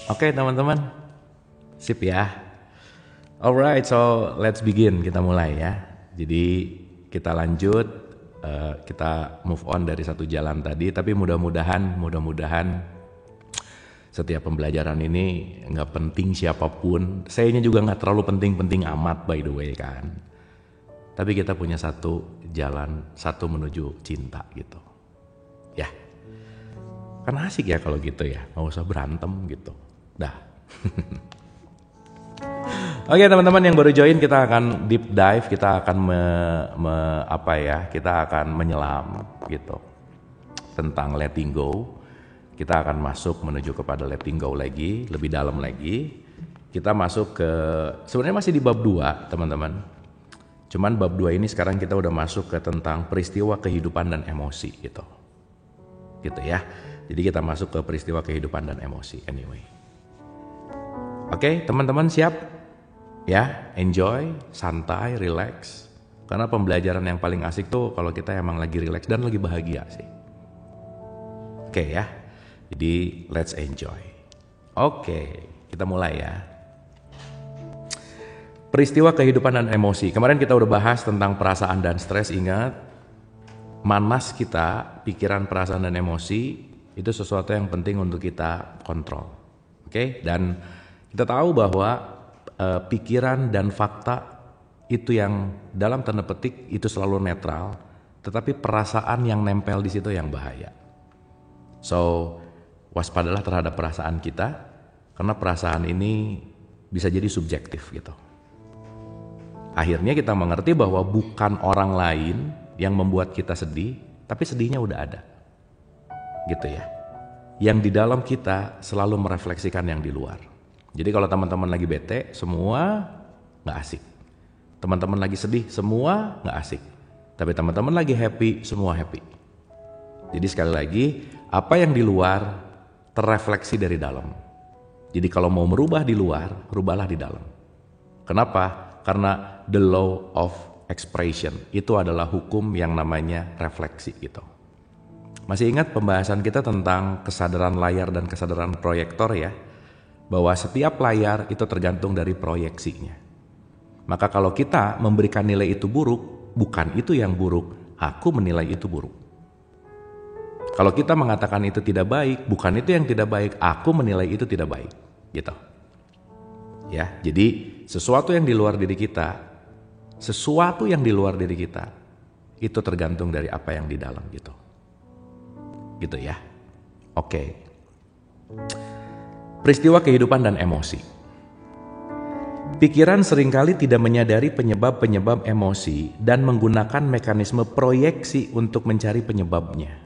Oke teman-teman, sip ya. Alright, so let's begin. Kita mulai ya. Jadi kita lanjut, kita move on dari satu jalan tadi. Tapi mudah-mudahan setiap pembelajaran ini nggak penting siapapun. Sayanya juga nggak terlalu penting-penting amat by the way kan. Tapi kita punya satu jalan, satu menuju cinta gitu. Ya, kan asik ya kalau gitu ya, nggak usah berantem gitu. Dah. Oke teman-teman yang baru join, kita akan deep dive, kita akan kita akan menyelam gitu tentang letting go. Kita akan masuk menuju kepada letting go lagi, lebih dalam lagi. Kita masuk ke, sebenarnya masih di bab 2 teman-teman. Cuman bab 2 ini sekarang kita udah masuk ke tentang peristiwa kehidupan dan emosi gitu. Gitu ya. Jadi kita masuk ke peristiwa kehidupan dan emosi anyway. Oke, teman-teman siap? Ya, enjoy, santai, relax. Karena pembelajaran yang paling asik tuh kalau kita emang lagi relax dan lagi bahagia sih. Oke ya. Jadi let's enjoy. Oke, kita mulai ya. Peristiwa kehidupan dan emosi. Kemarin kita udah bahas tentang perasaan dan stres. Ingat, manas kita, pikiran, perasaan dan emosi itu sesuatu yang penting untuk kita kontrol. Oke, dan kita tahu bahwa pikiran dan fakta itu yang dalam tanda petik itu selalu netral, tetapi perasaan yang nempel di situ yang bahaya. So, waspadalah terhadap perasaan kita, karena perasaan ini bisa jadi subjektif gitu. Akhirnya kita mengerti bahwa bukan orang lain yang membuat kita sedih, tapi sedihnya udah ada. Gitu ya. Yang di dalam kita selalu merefleksikan yang di luar. Jadi kalau teman-teman lagi bete, semua nggak asik. Teman-teman lagi sedih, semua nggak asik. Tapi teman-teman lagi happy, semua happy. Jadi sekali lagi, apa yang di luar terrefleksi dari dalam. Jadi kalau mau merubah di luar, rubahlah di dalam. Kenapa? Karena the law of expression itu adalah hukum yang namanya refleksi gitu. Masih ingat pembahasan kita tentang kesadaran layar dan kesadaran proyektor ya? Bahwa setiap layar itu tergantung dari proyeksinya. Maka kalau kita memberikan nilai itu buruk, bukan itu yang buruk, aku menilai itu buruk. Kalau kita mengatakan itu tidak baik, bukan itu yang tidak baik, aku menilai itu tidak baik, gitu. Ya, jadi sesuatu yang di luar diri kita, itu tergantung dari apa yang di dalam gitu. Gitu ya. Oke. Peristiwa kehidupan dan emosi. Pikiran seringkali tidak menyadari penyebab-penyebab emosi dan menggunakan mekanisme proyeksi untuk mencari penyebabnya.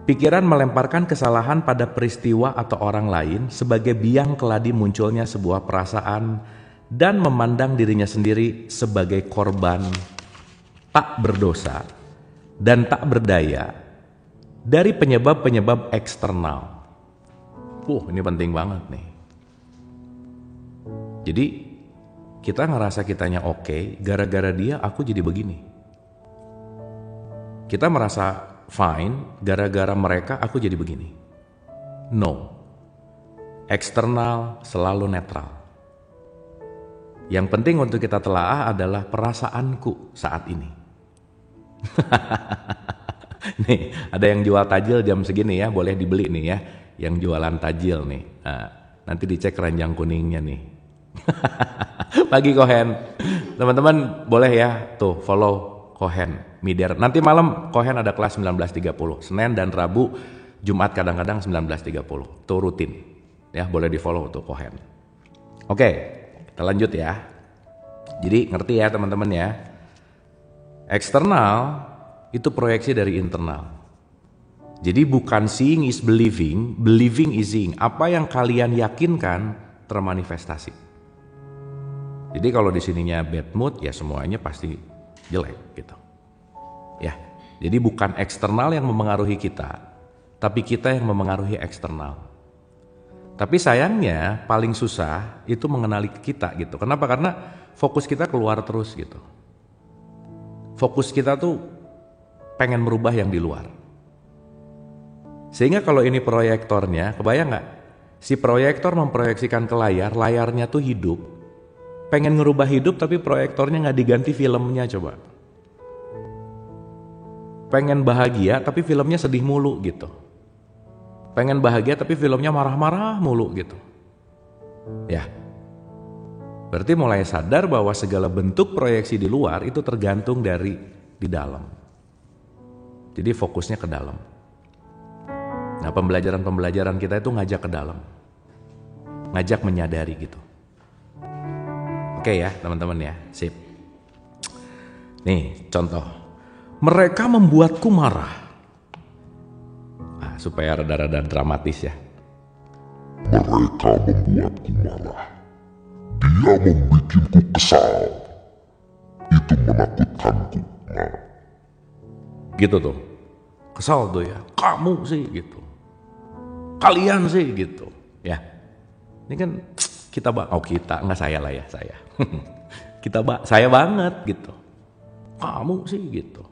Pikiran melemparkan kesalahan pada peristiwa atau orang lain sebagai biang keladi munculnya sebuah perasaan dan memandang dirinya sendiri sebagai korban tak berdosa dan tak berdaya dari penyebab-penyebab eksternal. Ini penting banget nih. Jadi kita ngerasa kitanya oke, gara-gara dia aku jadi begini. Kita merasa fine, gara-gara mereka aku jadi begini. No. Eksternal selalu netral. Yang penting untuk kita telaah adalah perasaanku saat ini. Nih, ada yang jual tajil jam segini ya, boleh dibeli nih ya. Yang jualan tajil nih, nah, nanti dicek keranjang kuningnya nih. Pagi Kohen, teman-teman boleh ya tuh follow Kohen Mider. Nanti malam Kohen ada kelas 19.30, Senin dan Rabu, Jumat kadang-kadang 19.30, tuh rutin ya, boleh di follow tuh Kohen. Oke, kita lanjut ya. Jadi ngerti ya teman-teman ya, eksternal itu proyeksi dari internal. Jadi bukan seeing is believing, believing is seeing. Apa yang kalian yakinkan termanifestasi. Jadi kalau di sininya bad mood, ya semuanya pasti jelek gitu. Ya, jadi bukan eksternal yang memengaruhi kita, tapi kita yang memengaruhi eksternal. Tapi sayangnya paling susah itu mengenali kita gitu. Kenapa? Karena fokus kita keluar terus gitu. Fokus kita tuh pengen merubah yang di luar. Sehingga kalau ini proyektornya, kebayang nggak? Si proyektor memproyeksikan ke layar, layarnya tuh hidup. Pengen ngerubah hidup tapi proyektornya nggak diganti filmnya coba. Pengen bahagia tapi filmnya sedih mulu gitu. Pengen bahagia tapi filmnya marah-marah mulu gitu. Ya, berarti mulai sadar bahwa segala bentuk proyeksi di luar itu tergantung dari di dalam. Jadi fokusnya ke dalam. Nah, pembelajaran kita itu ngajak ke dalam. Ngajak menyadari gitu. Oke ya teman-teman ya, sip. Nih contoh. Mereka membuatku marah. Nah, supaya rada-rada dramatis ya. Mereka membuatku marah. Dia membuatku kesal. Itu menakutkanku. Nah. Gitu tuh. Kesal tuh ya. Kamu sih gitu. Kalian sih gitu. Ya. Ini kan kita nggak saya lah ya, saya. Saya banget gitu. Kamu sih gitu.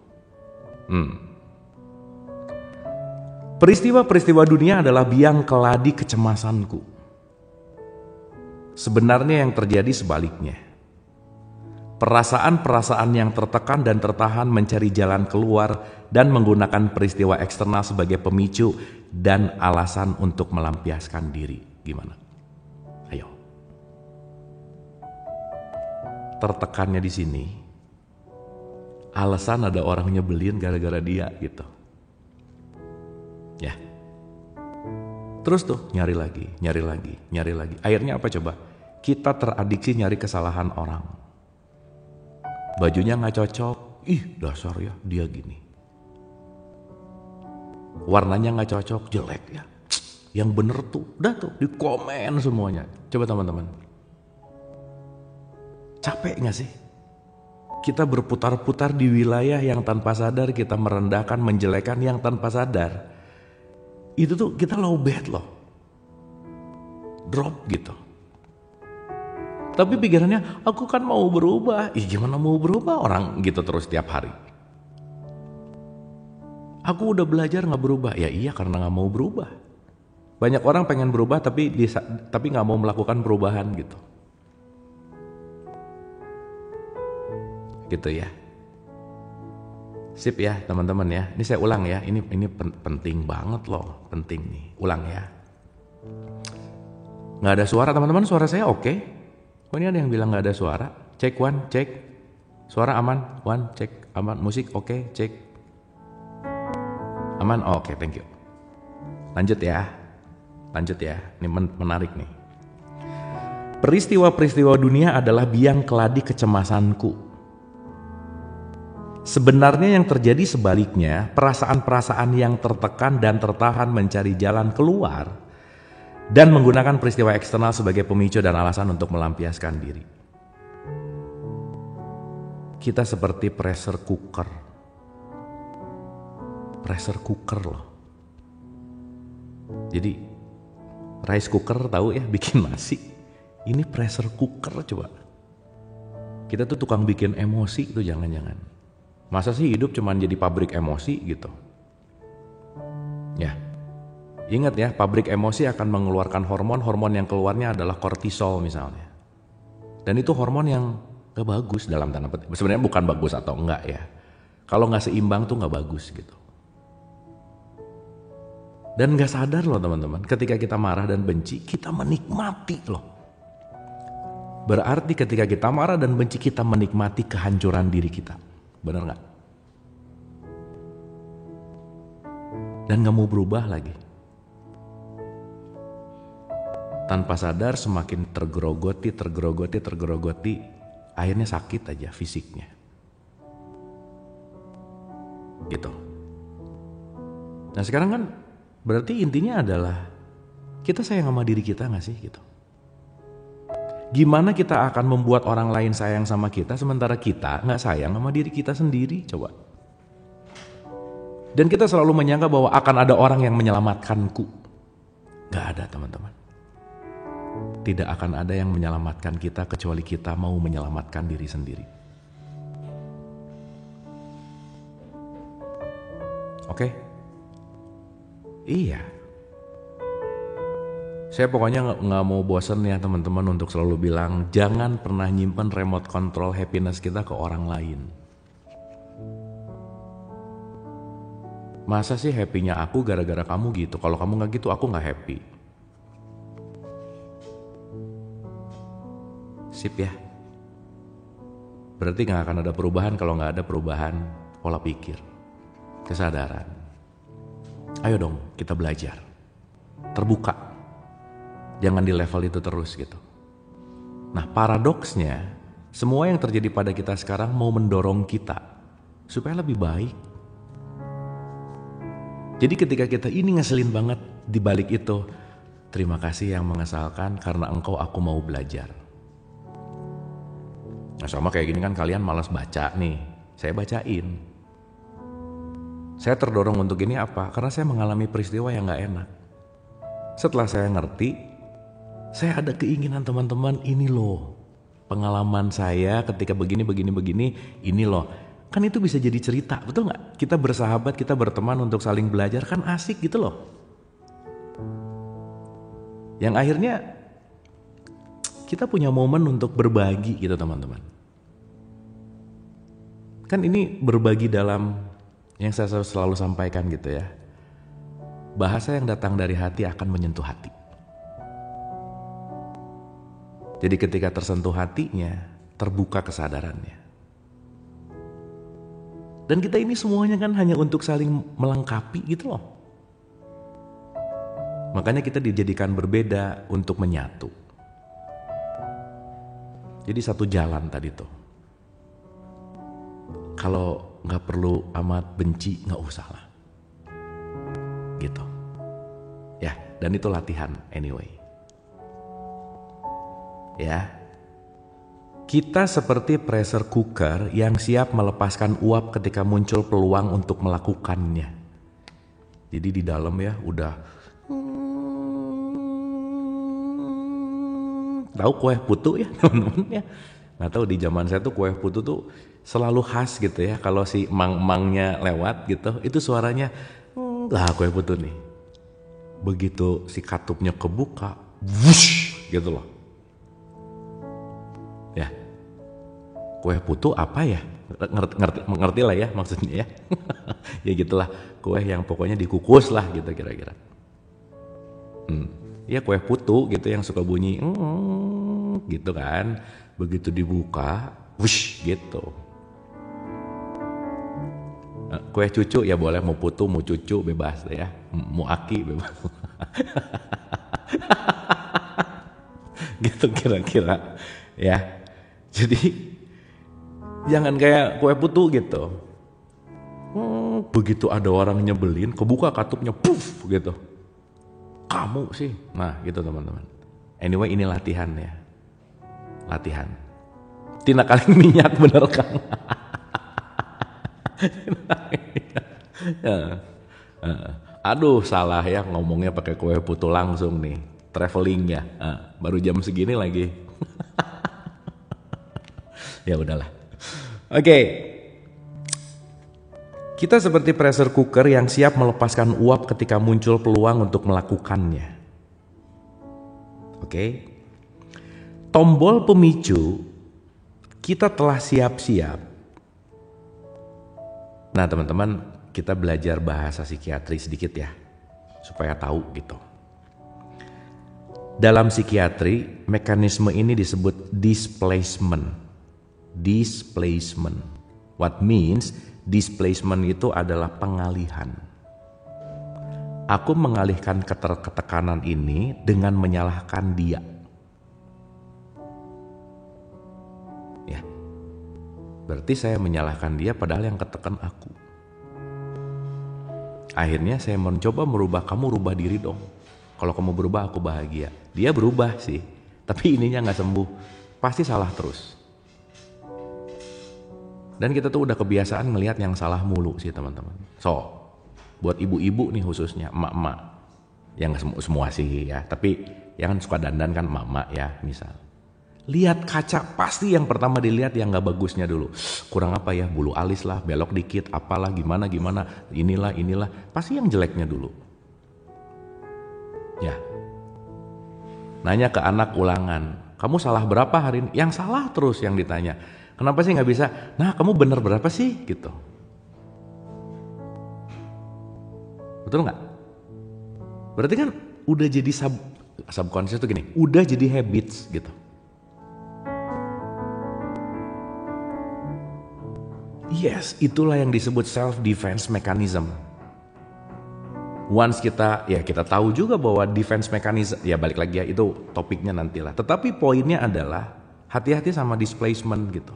Peristiwa-peristiwa dunia adalah biang keladi kecemasanku. Sebenarnya yang terjadi sebaliknya. Perasaan-perasaan yang tertekan dan tertahan mencari jalan keluar dan menggunakan peristiwa eksternal sebagai pemicu dan alasan untuk melampiaskan diri. Gimana? Ayo. Tertekannya di sini. Alasan ada orang nyebelin gara-gara dia gitu. Ya. Terus tuh nyari lagi. Akhirnya apa coba? Kita teradiksi nyari kesalahan orang. Bajunya nggak cocok, ih dasar ya dia gini. Warnanya nggak cocok, jelek ya. Yang bener tuh, udah tuh di komen semuanya. Coba teman-teman, capek nggak sih? Kita berputar-putar di wilayah yang tanpa sadar kita merendahkan, menjelekan yang tanpa sadar. Itu tuh kita low bad loh, drop gitu. Tapi pikirannya, aku kan mau berubah. Gimana mau berubah orang gitu terus tiap hari? Aku udah belajar gak berubah. Ya iya karena gak mau berubah. Banyak orang pengen berubah tapi gak mau melakukan perubahan gitu. Gitu ya. Sip ya teman-teman ya. Ini saya ulang ya. Ini penting banget loh. Penting nih. Ulang ya. Gak ada suara teman-teman. Suara saya oke? Oh ini ada yang bilang gak ada suara. Cek one, cek. Suara aman, one, cek. Aman, musik oke, cek. Aman, oke, thank you. Lanjut ya. Ini menarik nih. Peristiwa-peristiwa dunia adalah biang keladi kecemasanku. Sebenarnya yang terjadi sebaliknya, perasaan-perasaan yang tertekan dan tertahan mencari jalan keluar dan menggunakan peristiwa eksternal sebagai pemicu dan alasan untuk melampiaskan diri. Kita seperti pressure cooker. Pressure cooker loh. Jadi rice cooker tahu ya bikin nasi. Ini pressure cooker coba. Kita tuh tukang bikin emosi tuh jangan-jangan. Masa sih hidup cuman jadi pabrik emosi gitu? Ya. Ingat ya, pabrik emosi akan mengeluarkan hormon yang keluarnya adalah kortisol misalnya. Dan itu hormon yang gak bagus dalam tanda petik. Sebenarnya bukan bagus atau enggak ya. Kalau gak seimbang tuh gak bagus gitu. Dan gak sadar loh teman-teman, ketika kita marah dan benci, kita menikmati loh. Berarti ketika kita marah dan benci, kita menikmati kehancuran diri kita. Benar gak? Dan gak mau berubah lagi. Tanpa sadar semakin tergerogoti, akhirnya sakit aja fisiknya. Gitu. Nah sekarang kan berarti intinya adalah kita sayang sama diri kita gak sih gitu. Gimana kita akan membuat orang lain sayang sama kita sementara kita gak sayang sama diri kita sendiri, coba. Dan kita selalu menyangka bahwa akan ada orang yang menyelamatkanku. Gak ada teman-teman. Tidak akan ada yang menyelamatkan kita kecuali kita mau menyelamatkan diri sendiri. Oke? Iya. Saya pokoknya nggak mau bosen ya teman-teman untuk selalu bilang jangan pernah nyimpen remote control happiness kita ke orang lain. Masa sih happy-nya aku gara-gara kamu gitu? Kalau kamu nggak gitu, aku nggak happy. Sip ya. Berarti nggak akan ada perubahan kalau nggak ada perubahan pola pikir, kesadaran. Ayo dong, kita belajar. Terbuka. Jangan di level itu terus gitu. Nah, paradoksnya, semua yang terjadi pada kita sekarang mau mendorong kita supaya lebih baik. Jadi ketika kita ini ngeselin banget di balik itu, terima kasih yang mengesalkan karena engkau aku mau belajar. Nah sama kayak gini kan kalian malas baca nih, saya bacain. Saya terdorong untuk ini apa? Karena saya mengalami peristiwa yang gak enak. Setelah saya ngerti, saya ada keinginan teman-teman ini loh. Pengalaman saya ketika begini, ini loh. Kan itu bisa jadi cerita, betul gak? Kita bersahabat, kita berteman untuk saling belajar, kan asik gitu loh. Yang akhirnya kita punya momen untuk berbagi gitu teman-teman. Kan ini berbagi dalam yang saya selalu sampaikan gitu ya. Bahasa yang datang dari hati akan menyentuh hati. Jadi ketika tersentuh hatinya, terbuka kesadarannya. Dan kita ini semuanya kan hanya untuk saling melengkapi gitu loh. Makanya kita dijadikan berbeda untuk menyatu. Jadi satu jalan tadi tuh. Kalau gak perlu amat benci, gak usah lah. Gitu. Ya, dan itu latihan anyway. Ya. Kita seperti pressure cooker yang siap melepaskan uap ketika muncul peluang untuk melakukannya. Jadi di dalam ya udah tahu kue putu ya teman-teman ya. Nggak tahu di zaman saya tuh kue putu tuh selalu khas gitu ya. Kalau si mang-mangnya lewat gitu, itu suaranya lah kue putu nih. Begitu si katupnya kebuka, wush gitu loh. Ya, kue putu apa ya? Ngerti lah ya maksudnya ya. Ya gitulah, kue yang pokoknya dikukus lah gitu kira-kira. Ya kue putu gitu yang suka bunyi gitu kan. Begitu dibuka, wush gitu. Kue cucu ya boleh, mau putu, mau cucu bebas ya. Mau aki bebas. Gitu kira-kira ya. Jadi jangan kayak kue putu gitu. Begitu ada orang nyebelin, kebuka katupnya, puff gitu. Kamu sih, nah gitu teman-teman. Anyway ini latihan ya, latihan. Tina kaling minyak bener kan? Aduh salah ya ngomongnya pakai kue putu langsung nih, travelingnya. Baru jam segini lagi. Ya udahlah. Oke. Kita seperti pressure cooker yang siap melepaskan uap ketika muncul peluang untuk melakukannya. Oke. Tombol pemicu kita telah siap-siap. Nah, teman-teman, kita belajar bahasa psikiatri sedikit ya, supaya tahu gitu. Dalam psikiatri, mekanisme ini disebut displacement. Displacement. What means displacement itu adalah pengalihan. Aku mengalihkan ketekanan ini dengan menyalahkan dia. Ya. Berarti saya menyalahkan dia padahal yang ketekan aku. Akhirnya saya mencoba merubah, kamu rubah diri dong. Kalau kamu berubah aku bahagia. Dia berubah sih, tapi ininya gak sembuh. Pasti salah terus. Dan kita tuh udah kebiasaan ngelihat yang salah mulu sih teman-teman. So, buat ibu-ibu nih khususnya, emak-emak. Yang semua sih ya, tapi yang suka dandan kan emak-emak ya misal. Lihat kaca, pasti yang pertama dilihat yang gak bagusnya dulu. Kurang apa ya, bulu alis lah, belok dikit, apalah, gimana, inilah. Pasti yang jeleknya dulu. Ya. Nanya ke anak ulangan, kamu salah berapa hari ini? Yang salah terus yang ditanya. Kenapa sih nggak bisa? Nah, kamu bener berapa sih? Gitu. Betul nggak? Berarti kan udah jadi subconscious tuh gini, udah jadi habits gitu. Yes, itulah yang disebut self defense mechanism. Once kita tahu juga bahwa defense mechanism, ya balik lagi ya, itu topiknya nantilah. Tetapi poinnya adalah hati-hati sama displacement gitu.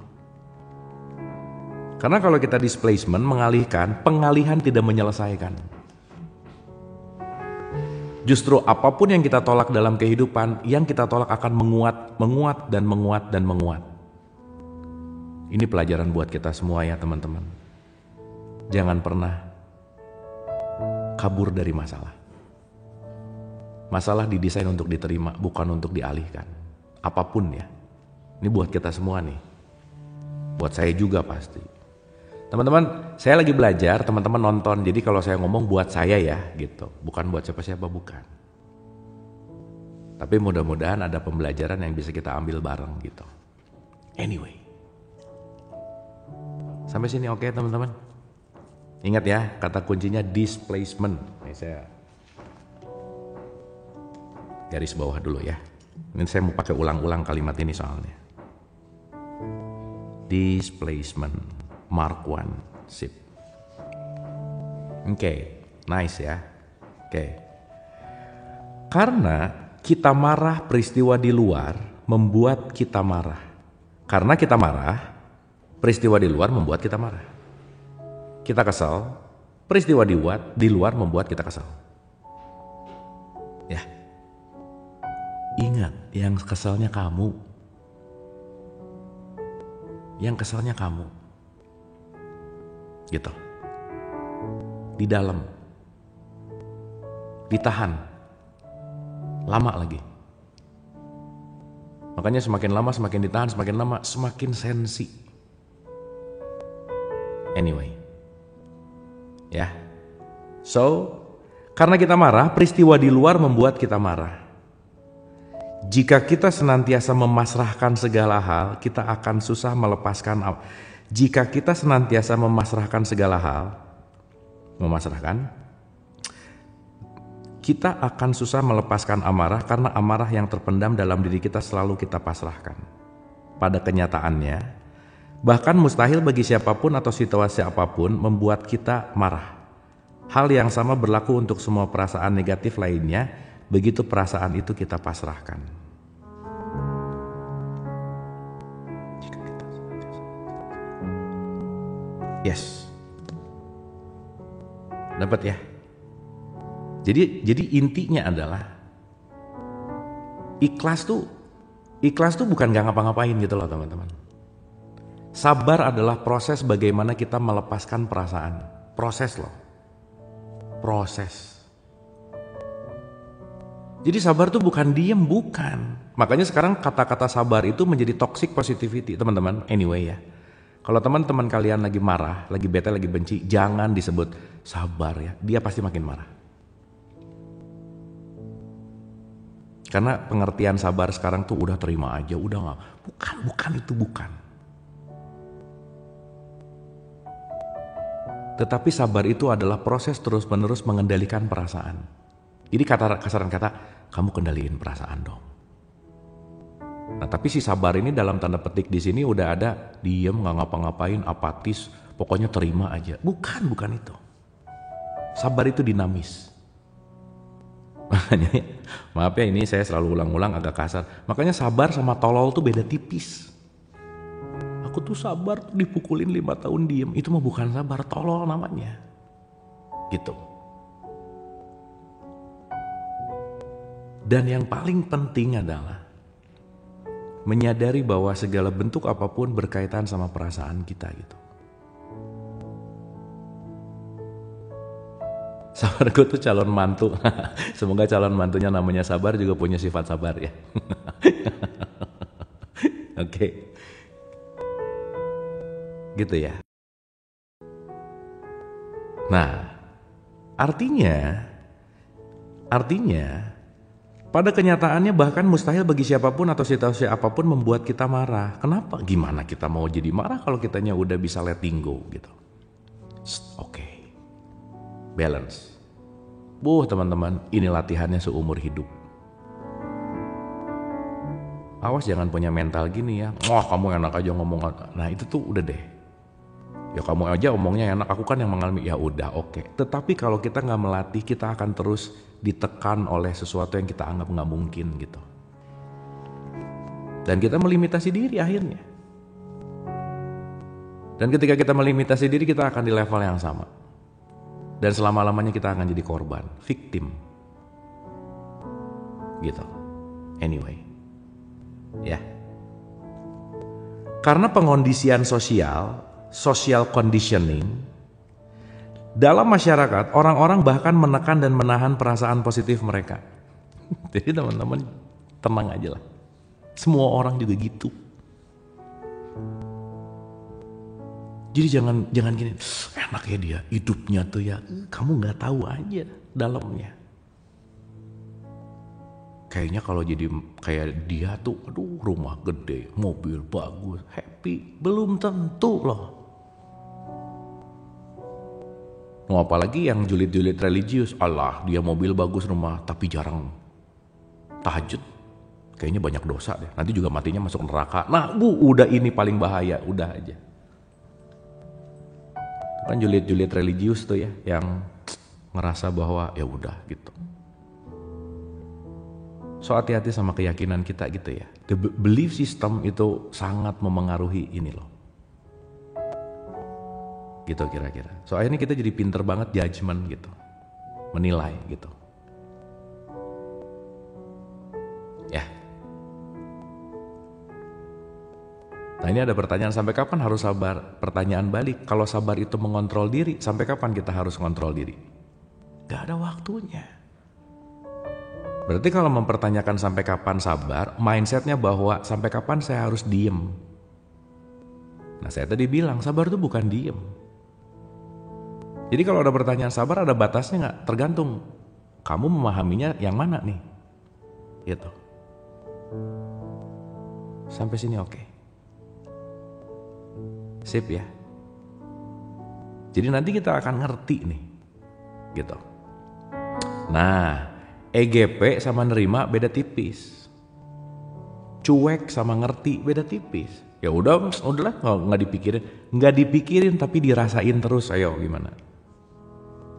Karena kalau kita displacement, mengalihkan, pengalihan tidak menyelesaikan. Justru apapun yang kita tolak dalam kehidupan, yang kita tolak akan menguat dan menguat dan menguat. Ini pelajaran buat kita semua ya teman-teman. Jangan pernah kabur dari masalah. Masalah didesain untuk diterima, bukan untuk dialihkan. Apapun ya. Ini buat kita semua nih. Buat saya juga pasti. Teman-teman, saya lagi belajar, teman-teman nonton. Jadi kalau saya ngomong buat saya ya gitu. Bukan buat siapa-siapa, bukan. Tapi mudah-mudahan ada pembelajaran yang bisa kita ambil bareng gitu. Anyway. Sampai sini oke teman-teman? Ingat ya, kata kuncinya displacement. Ini saya garis bawah dulu ya. Ini saya mau pakai ulang-ulang kalimat ini soalnya. Displacement, Mark 1, sip. Oke, nice ya. Oke. Karena kita marah, peristiwa di luar membuat kita marah. Karena kita marah, peristiwa di luar membuat kita marah. Kita kesal, peristiwa di luar membuat kita kesal. Ya. Ingat, yang kesalnya kamu. Yang kesalnya kamu. Gitu. Di dalam. Ditahan. Lama lagi. Makanya semakin lama semakin ditahan, semakin lama semakin sensi. Anyway. Ya. So, karena kita marah, peristiwa di luar membuat kita marah. Jika kita senantiasa memasrahkan segala hal, kita akan susah melepaskan. Jika kita senantiasa memasrahkan segala hal, kita akan susah melepaskan amarah karena amarah yang terpendam dalam diri kita selalu kita pasrahkan. Pada kenyataannya, bahkan mustahil bagi siapapun atau situasi apapun membuat kita marah. Hal yang sama berlaku untuk semua perasaan negatif lainnya, begitu perasaan itu kita pasrahkan. Yes. Dapat ya? Jadi intinya adalah ikhlas tuh bukan gak ngapa-ngapain gitu loh teman-teman. Sabar adalah proses bagaimana kita melepaskan perasaan. Proses loh. Proses. Jadi sabar tuh bukan diem, bukan. Makanya sekarang kata-kata sabar itu menjadi toxic positivity teman-teman. Anyway ya. Kalau teman-teman kalian lagi marah, lagi bete, lagi benci, jangan disebut sabar ya. Dia pasti makin marah. Karena pengertian sabar sekarang tuh udah terima aja, udah gak. Bukan itu bukan. Tetapi sabar itu adalah proses terus-menerus mengendalikan perasaan. Jadi kasaran kata, kamu kendaliin perasaan dong. Nah tapi si sabar ini dalam tanda petik di sini udah ada diem, nggak ngapa-ngapain, apatis, pokoknya terima aja. Bukan itu. Sabar itu dinamis. Makanya, maaf ya ini saya selalu ulang-ulang agak kasar. Makanya sabar sama tolol tuh beda tipis. Aku tuh sabar tuh dipukulin 5 tahun diem. Itu mah bukan sabar, tolol namanya. Gitu. Dan yang paling penting adalah menyadari bahwa segala bentuk apapun berkaitan sama perasaan kita gitu. Sabarku tuh calon mantu. Semoga calon mantunya namanya Sabar juga punya sifat sabar ya. Oke. Gitu ya. Nah, artinya Pada kenyataannya bahkan mustahil bagi siapapun atau situasi apapun membuat kita marah. Kenapa? Gimana kita mau jadi marah kalau kitanya udah bisa letting go gitu. Oke. Balance. Teman-teman, ini latihannya seumur hidup. Awas jangan punya mental gini ya. Kamu enak aja ngomong. Nah itu tuh udah deh. Ya kamu aja omongnya enak, aku kan yang mengalami. Ya udah oke. Tetapi kalau kita nggak melatih, kita akan terus ditekan oleh sesuatu yang kita anggap nggak mungkin gitu. Dan kita melimitasi diri akhirnya. Dan ketika kita melimitasi diri, kita akan di level yang sama. Dan selama-lamanya kita akan jadi korban, victim. Gitu. Anyway. Ya. Karena pengondisian sosial, social conditioning, dalam masyarakat, orang-orang bahkan menekan dan menahan perasaan positif mereka. Jadi teman-teman, tenang aja lah. Semua orang juga gitu. Jadi jangan gini, enak ya dia, hidupnya tuh ya, kamu nggak tahu aja dalamnya. Kayaknya kalau jadi kayak dia tuh, aduh rumah gede, mobil bagus, happy, belum tentu loh. Apalagi yang julid-julid religius, Allah dia mobil bagus rumah tapi jarang tahajud, kayaknya banyak dosa deh, nanti juga matinya masuk neraka. Nah udah ini paling bahaya, udah aja. Kan julid-julid religius tuh ya, yang ngerasa bahwa ya udah gitu. So hati-hati sama keyakinan kita gitu ya. The belief system itu sangat memengaruhi ini loh. Gitu kira-kira. So akhirnya kita jadi pinter banget judgement gitu. Menilai gitu. Ya. Nah ini ada pertanyaan, sampai kapan harus sabar? Pertanyaan balik, kalau sabar itu mengontrol diri, sampai kapan kita harus ngontrol diri? Gak ada waktunya. Berarti kalau mempertanyakan sampai kapan sabar, mindsetnya bahwa sampai kapan saya harus diem. Nah saya tadi bilang sabar itu bukan diem. Jadi kalau ada pertanyaan sabar, ada batasnya gak? Tergantung kamu memahaminya yang mana nih. Gitu. Sampai sini oke. Sip ya. Jadi nanti kita akan ngerti nih. Gitu. Nah, EGP sama nerima beda tipis. Cuek sama ngerti beda tipis. Ya udahlah nggak dipikirin tapi dirasain terus. Ayo gimana?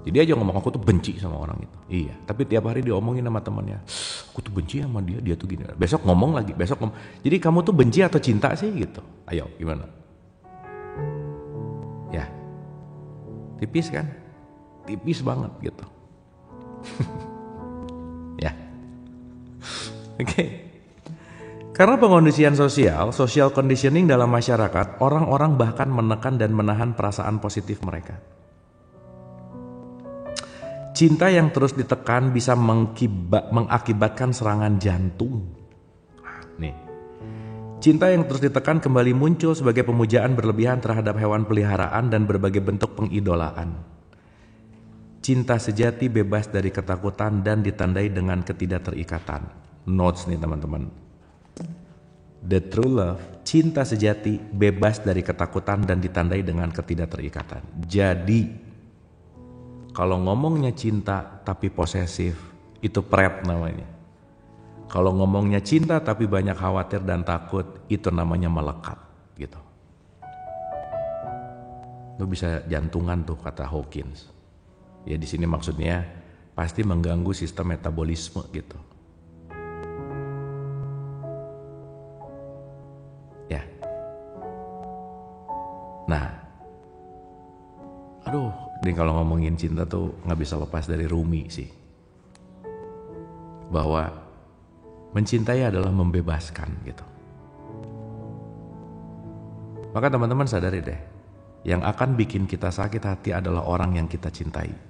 Jadi aja ngomong aku tuh benci sama orang itu. Iya, tapi tiap hari diomongin sama temannya. Aku tuh benci sama dia tuh gini. Besok ngomong lagi, Jadi kamu tuh benci atau cinta sih gitu? Ayo gimana? Ya, tipis kan? Tipis banget gitu. Ya, oke. Karena pengondisian sosial, social conditioning dalam masyarakat, orang-orang bahkan menekan dan menahan perasaan positif mereka. Cinta yang terus ditekan bisa mengakibatkan serangan jantung. Nih, cinta yang terus ditekan kembali muncul sebagai pemujaan berlebihan terhadap hewan peliharaan dan berbagai bentuk pengidolaan. Cinta sejati bebas dari ketakutan dan ditandai dengan ketidakterikatan. Notes nih teman-teman. The true love, cinta sejati bebas dari ketakutan dan ditandai dengan ketidakterikatan. Jadi kalau ngomongnya cinta tapi posesif, itu pret namanya. Kalau ngomongnya cinta tapi banyak khawatir dan takut, itu namanya melekat gitu. Lu bisa jantungan tuh kata Hawkins. Ya di sini maksudnya pasti mengganggu sistem metabolisme gitu. Ya. Nah, ini kalau ngomongin cinta tuh nggak bisa lepas dari Rumi sih. Bahwa mencintai adalah membebaskan gitu. Maka teman-teman sadari deh, yang akan bikin kita sakit hati adalah orang yang kita cintai.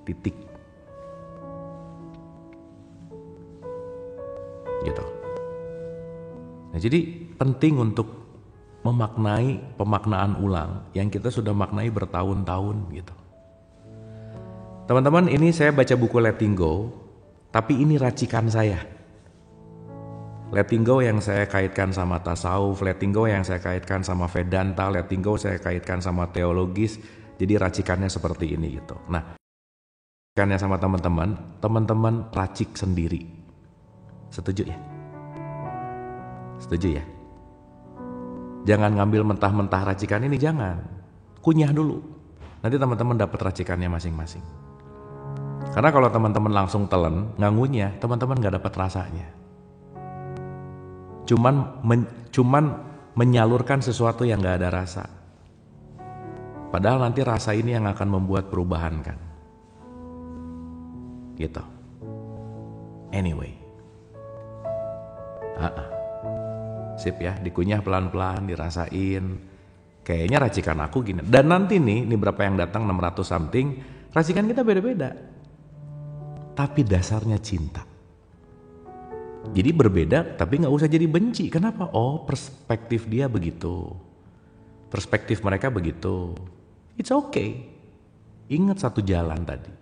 Titik. Gitu. Nah, jadi penting untuk memaknai pemaknaan ulang yang kita sudah maknai bertahun-tahun gitu. Teman-teman, ini saya baca buku Letting Go. Tapi ini racikan saya. Letting go yang saya kaitkan sama tasawuf, letting go yang saya kaitkan sama Vedanta, letting go saya kaitkan sama teologis. Jadi racikannya seperti ini gitu. Nah, racikannya sama teman-teman racik sendiri. Setuju ya? Setuju ya? Jangan ngambil mentah-mentah racikan ini, jangan. Kunyah dulu. Nanti teman-teman dapat racikannya masing-masing. Karena kalau teman-teman langsung telan, nggak ngunyah, teman-teman nggak dapat rasanya. Cuman menyalurkan sesuatu yang nggak ada rasa. Padahal nanti rasa ini yang akan membuat perubahan kan. Gitu. Anyway. Sip ya, dikunyah pelan-pelan, dirasain. Kayaknya racikan aku gini. Dan nanti nih berapa yang datang 600 something, racikan kita beda-beda. Tapi dasarnya cinta. Jadi berbeda tapi gak usah jadi benci. Kenapa? Oh, perspektif dia begitu. Perspektif mereka begitu. It's okay. Ingat satu jalan tadi.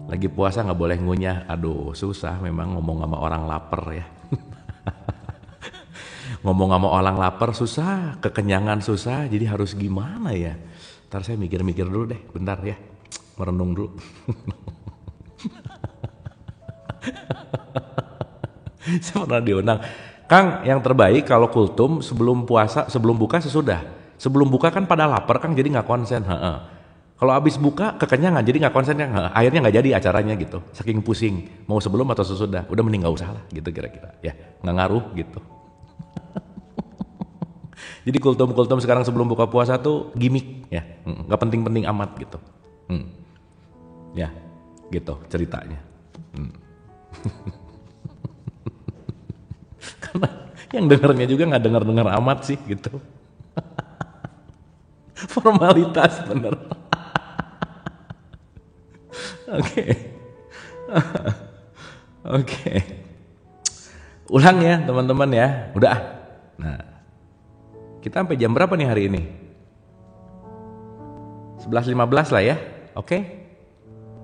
Lagi puasa gak boleh ngunyah. Aduh, susah memang ngomong sama orang lapar ya. Ngomong sama orang lapar susah, kekenyangan susah, jadi harus gimana ya? Ntar saya mikir-mikir dulu deh, bentar ya, merenung dulu. Saya pernah diundang, Kang, yang terbaik kalau kultum sebelum puasa, sebelum buka sesudah. Sebelum buka kan pada lapar Kang, jadi nggak konsen. Kalau habis buka kekenyangan, jadi nggak konsen kan, akhirnya nggak jadi acaranya gitu. Saking pusing, mau sebelum atau sesudah, udah mending nggak usah lah, gitu kira-kira. Ya, nggak ngaruh gitu. Jadi kultum-kultum sekarang sebelum buka puasa tuh gimmick ya, nggak penting-penting amat gitu. Ya, gitu ceritanya. Karena yang dengarnya juga nggak dengar amat sih gitu. Formalitas bener. Oke. Ulang ya teman-teman ya. Udah. Nah, kita sampai jam berapa nih hari ini? 11.15 lah ya. Oke.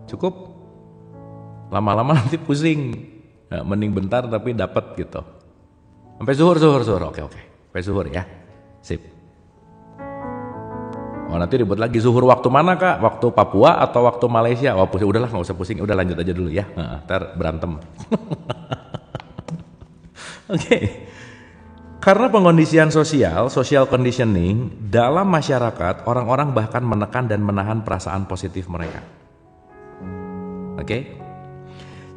Cukup. Lama-lama nanti pusing. Nah, mending bentar tapi dapat gitu. Sampai zuhur. Oke. Sampai zuhur ya. Sip. Oh, nanti ribut lagi zuhur waktu mana Kak? Waktu Papua atau waktu Malaysia? Oh, udahlah nggak usah pusing. Udah lanjut aja dulu ya. Ntar berantem. Oke. Karena pengkondisian social conditioning, dalam masyarakat, orang-orang bahkan menekan dan menahan perasaan positif mereka. Oke?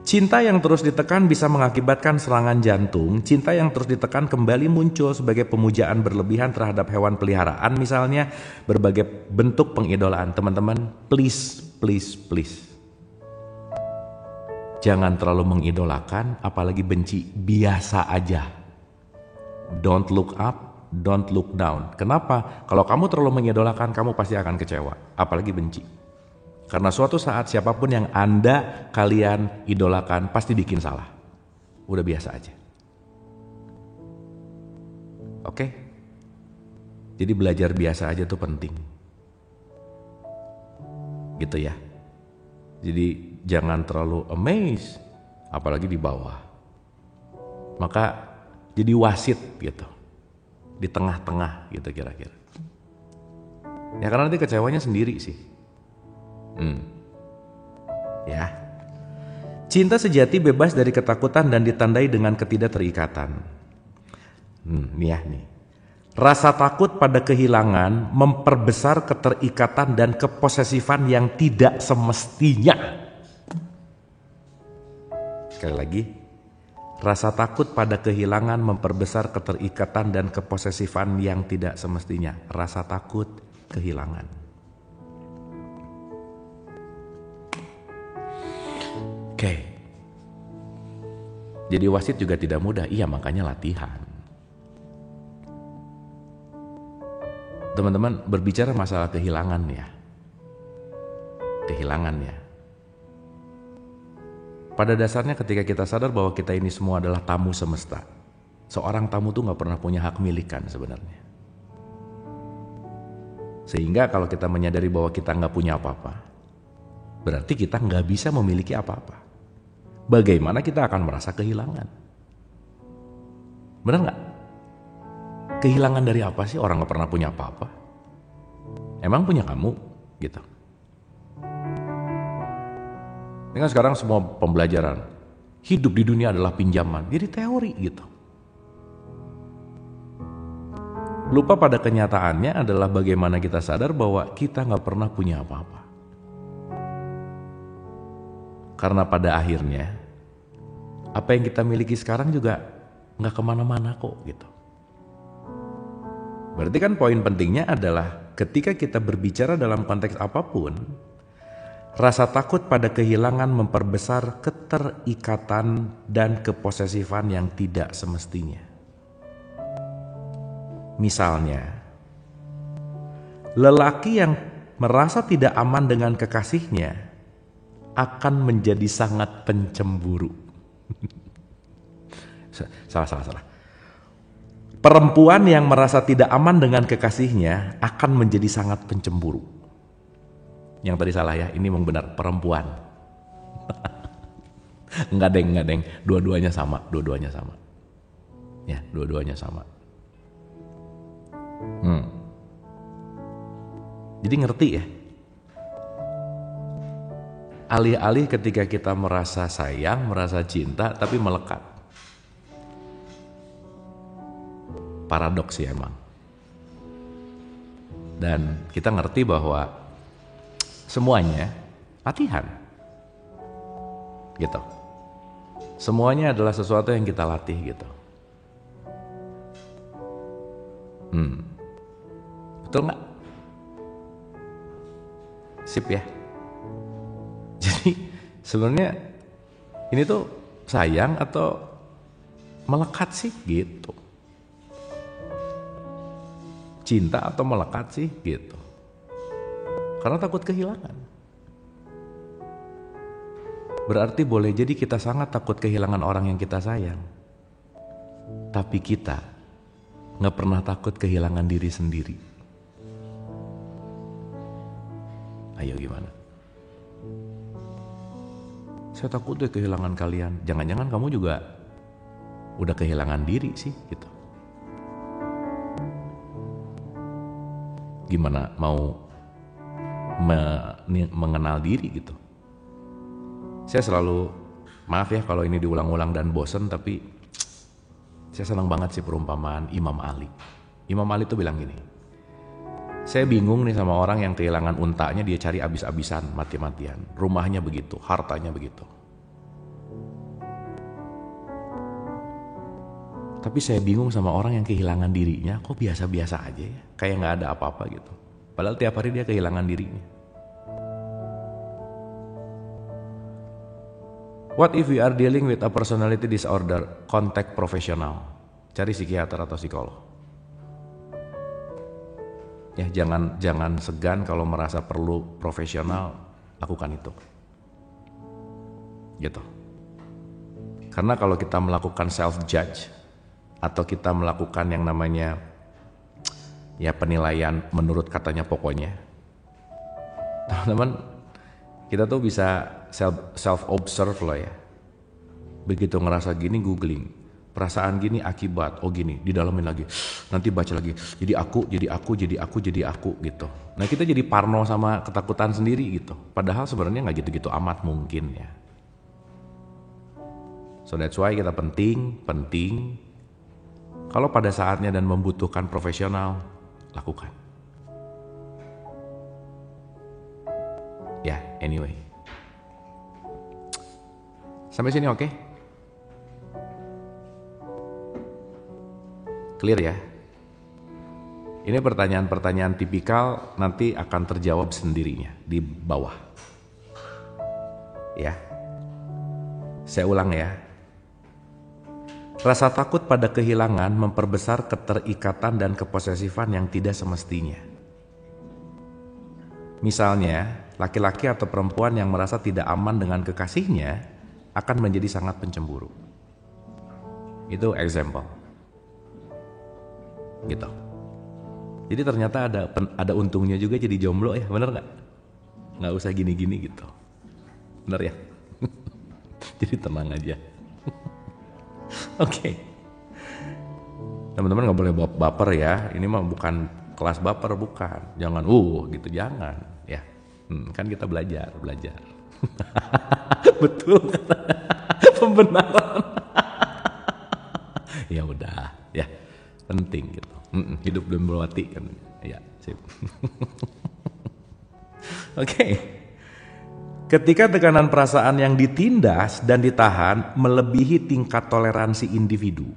Cinta yang terus ditekan bisa mengakibatkan serangan jantung. Cinta yang terus ditekan kembali muncul sebagai pemujaan berlebihan terhadap hewan peliharaan, misalnya berbagai bentuk pengidolaan. Teman-teman, please. Jangan terlalu mengidolakan, apalagi benci. Biasa aja. Don't look up, don't look down. Kenapa? Kalau kamu terlalu mengidolakan, kamu pasti akan kecewa, apalagi benci. Karena suatu saat siapapun yang kalian idolakan pasti bikin salah. Udah biasa aja. Oke? Jadi belajar biasa aja tuh penting. Gitu ya. Jadi jangan terlalu amazed, apalagi di bawah. Maka jadi wasit gitu. Di tengah-tengah gitu kira-kira. Ya karena nanti kecewanya sendiri sih. Ya. Cinta sejati bebas dari ketakutan dan ditandai dengan ketidakterikatan. Nih. Rasa takut pada kehilangan memperbesar keterikatan dan keposesifan yang tidak semestinya. Sekali lagi. Rasa takut pada kehilangan memperbesar keterikatan dan keposesifan yang tidak semestinya. Rasa takut kehilangan. Oke. Jadi wasit juga tidak mudah. Iya, makanya latihan. Teman-teman, berbicara masalah kehilangan ya. Pada dasarnya ketika kita sadar bahwa kita ini semua adalah tamu semesta. Seorang tamu tuh gak pernah punya hak milikan sebenarnya. Sehingga kalau kita menyadari bahwa kita gak punya apa-apa, berarti kita nggak bisa memiliki apa-apa. Bagaimana kita akan merasa kehilangan? Benar nggak? Kehilangan dari apa sih? Orang nggak pernah punya apa-apa. Emang punya kamu? Gitu. Ini kan sekarang semua pembelajaran. Hidup di dunia adalah pinjaman. Jadi teori gitu. Lupa pada kenyataannya adalah bagaimana kita sadar bahwa kita nggak pernah punya apa-apa. Karena pada akhirnya, apa yang kita miliki sekarang juga nggak kemana-mana kok gitu. Berarti kan poin pentingnya adalah ketika kita berbicara dalam konteks apapun, rasa takut pada kehilangan memperbesar keterikatan dan keposesifan yang tidak semestinya. Misalnya, lelaki yang merasa tidak aman dengan kekasihnya akan menjadi sangat pencemburu. Salah. Perempuan yang merasa tidak aman dengan kekasihnya akan menjadi sangat pencemburu. Yang tadi salah ya, ini memang benar, perempuan. Enggak deng. Dua-duanya sama. Ya, dua-duanya sama. Jadi ngerti ya? Alih-alih ketika kita merasa sayang, merasa cinta, tapi melekat. Paradoks ya emang. Dan kita ngerti bahwa semuanya latihan. Gitu. Semuanya adalah sesuatu yang kita latih gitu. Betul nggak? Sip ya. Jadi sebenarnya ini tuh sayang atau melekat sih gitu. Cinta atau melekat sih gitu. Karena takut kehilangan. Berarti boleh jadi kita sangat takut kehilangan orang yang kita sayang. Tapi kita gak pernah takut kehilangan diri sendiri. Ayo gimana? Saya takut deh kehilangan kalian. Jangan-jangan kamu juga udah kehilangan diri sih gitu. Gimana mau mengenal diri gitu. Saya selalu, maaf ya kalau ini diulang-ulang dan bosen, tapi saya senang banget sih perumpamaan Imam Ali. Imam Ali tuh bilang gini, saya bingung nih sama orang yang kehilangan untanya, dia cari abis-abisan, mati-matian. Rumahnya begitu, hartanya begitu. Tapi saya bingung sama orang yang kehilangan dirinya, kok biasa-biasa aja ya, kayak gak ada apa-apa gitu. Padahal tiap hari dia kehilangan dirinya. What if we are dealing with a personality disorder? Kontak profesional. Cari psikiater atau psikolog. Ya, jangan segan kalau merasa perlu profesional, lakukan itu. Gitu. Karena kalau kita melakukan self judge atau kita melakukan yang namanya ya penilaian menurut katanya pokoknya, teman-teman, kita tuh bisa self observe loh ya. Begitu ngerasa gini, googling, perasaan gini akibat, oh gini, didalamin lagi, nanti baca lagi, jadi aku gitu. Nah kita jadi parno sama ketakutan sendiri gitu. Padahal sebenarnya nggak gitu-gitu amat mungkin ya. So that's why kita penting kalau pada saatnya dan membutuhkan profesional, lakukan. Ya, anyway. Sampai sini oke? Clear ya? Ini pertanyaan-pertanyaan tipikal nanti akan terjawab sendirinya di bawah. Ya. Saya ulang ya. Rasa takut pada kehilangan memperbesar keterikatan dan keposesifan yang tidak semestinya. Misalnya, laki-laki atau perempuan yang merasa tidak aman dengan kekasihnya akan menjadi sangat pencemburu. Itu example. Gitu. Jadi ternyata ada untungnya juga jadi jomblo ya, bener nggak? Nggak usah gini-gini gitu. Bener ya? Jadi tenang aja. Oke. Teman-teman nggak boleh baper ya. Ini mah bukan kelas baper, bukan. Jangan gitu, jangan ya. Kan kita belajar. Betul kata pembenaran. Ya udah ya, penting gitu. Hidup belum melewati kan. Ya, sip. Oke. Ketika tekanan perasaan yang ditindas dan ditahan melebihi tingkat toleransi individu,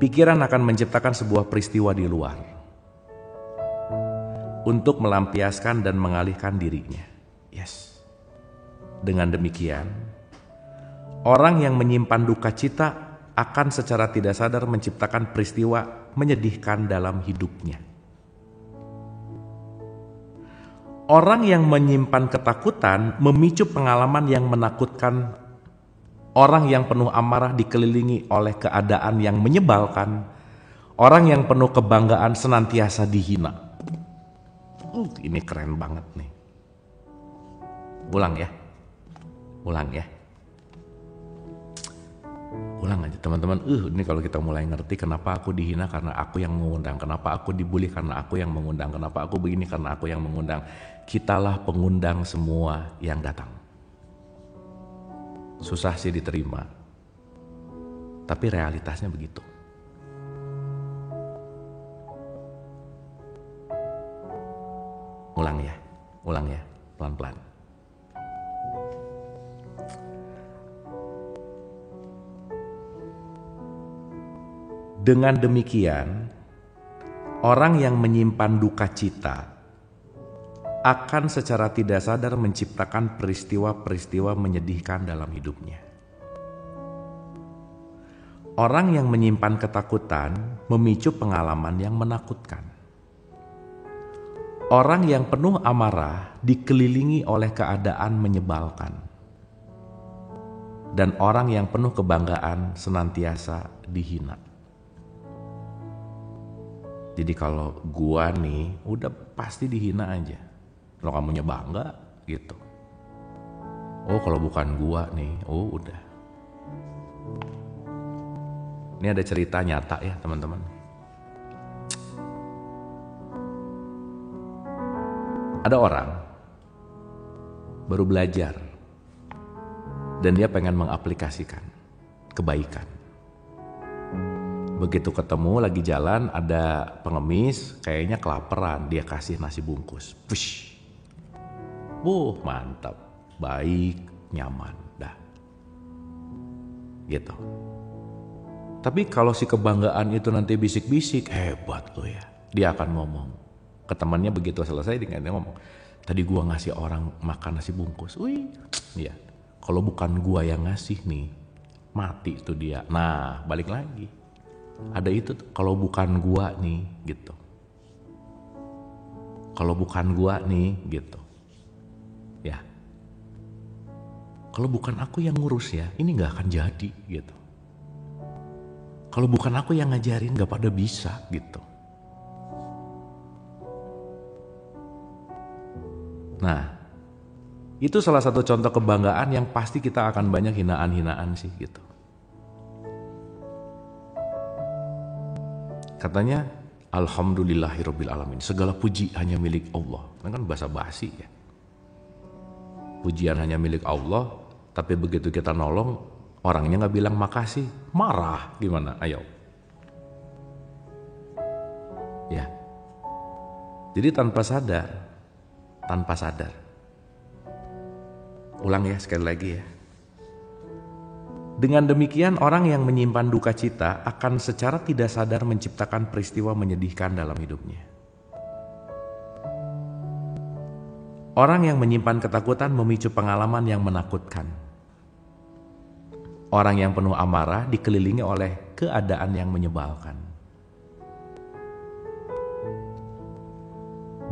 pikiran akan menciptakan sebuah peristiwa di luar untuk melampiaskan dan mengalihkan dirinya. Yes. Dengan demikian, orang yang menyimpan duka cita akan secara tidak sadar menciptakan peristiwa menyedihkan dalam hidupnya. Orang yang menyimpan ketakutan memicu pengalaman yang menakutkan. Orang yang penuh amarah dikelilingi oleh keadaan yang menyebalkan. Orang yang penuh kebanggaan senantiasa dihina. Ini keren banget nih. Ulang ya. Ulang aja teman-teman. Ini kalau kita mulai ngerti kenapa aku dihina karena aku yang mengundang, kenapa aku dibully karena aku yang mengundang, kenapa aku begini karena aku yang mengundang. Kitalah pengundang semua yang datang. Susah sih diterima, tapi realitasnya begitu. Ulang ya, pelan-pelan. Dengan demikian, orang yang menyimpan duka cita akan secara tidak sadar menciptakan peristiwa-peristiwa menyedihkan dalam hidupnya. Orang yang menyimpan ketakutan memicu pengalaman yang menakutkan. Orang yang penuh amarah dikelilingi oleh keadaan menyebalkan. Dan orang yang penuh kebanggaan senantiasa dihina. Jadi kalau gua nih udah pasti dihina aja. Kalau kamunya bangga gitu. Oh kalau bukan gua nih, udah. Ini ada cerita nyata ya teman-teman. Ada orang baru belajar dan dia pengen mengaplikasikan kebaikan. Begitu ketemu lagi jalan ada pengemis kayaknya kelaparan, dia kasih nasi bungkus. Push. Mantap, baik, nyaman, dah. Gitu. Tapi kalau si kebanggaan itu nanti bisik-bisik, hebat lo ya. Dia akan ngomong. Ke temannya begitu selesai dia ngomong, tadi gua ngasih orang makan nasi bungkus. Ya. Kalau bukan gua yang ngasih nih, mati tuh dia. Nah, balik lagi. Ada itu tuh, kalau bukan gua nih gitu. Kalau bukan gua nih gitu. Ya. Kalau bukan aku yang ngurus ya, ini gak akan jadi gitu. Kalau bukan aku yang ngajarin gak pada bisa gitu. Nah, itu salah satu contoh kebanggaan yang pasti kita akan banyak hinaan-hinaan sih gitu. Katanya alhamdulillahirabbil alamin. Segala puji hanya milik Allah. Kan bahasa basi ya. Pujian hanya milik Allah, tapi begitu kita nolong, orangnya nggak bilang makasih, marah gimana? Ayo. Ya. Jadi tanpa sadar. Ulang ya sekali lagi ya. Dengan demikian orang yang menyimpan duka cita akan secara tidak sadar menciptakan peristiwa menyedihkan dalam hidupnya. Orang yang menyimpan ketakutan memicu pengalaman yang menakutkan. Orang yang penuh amarah dikelilingi oleh keadaan yang menyebalkan.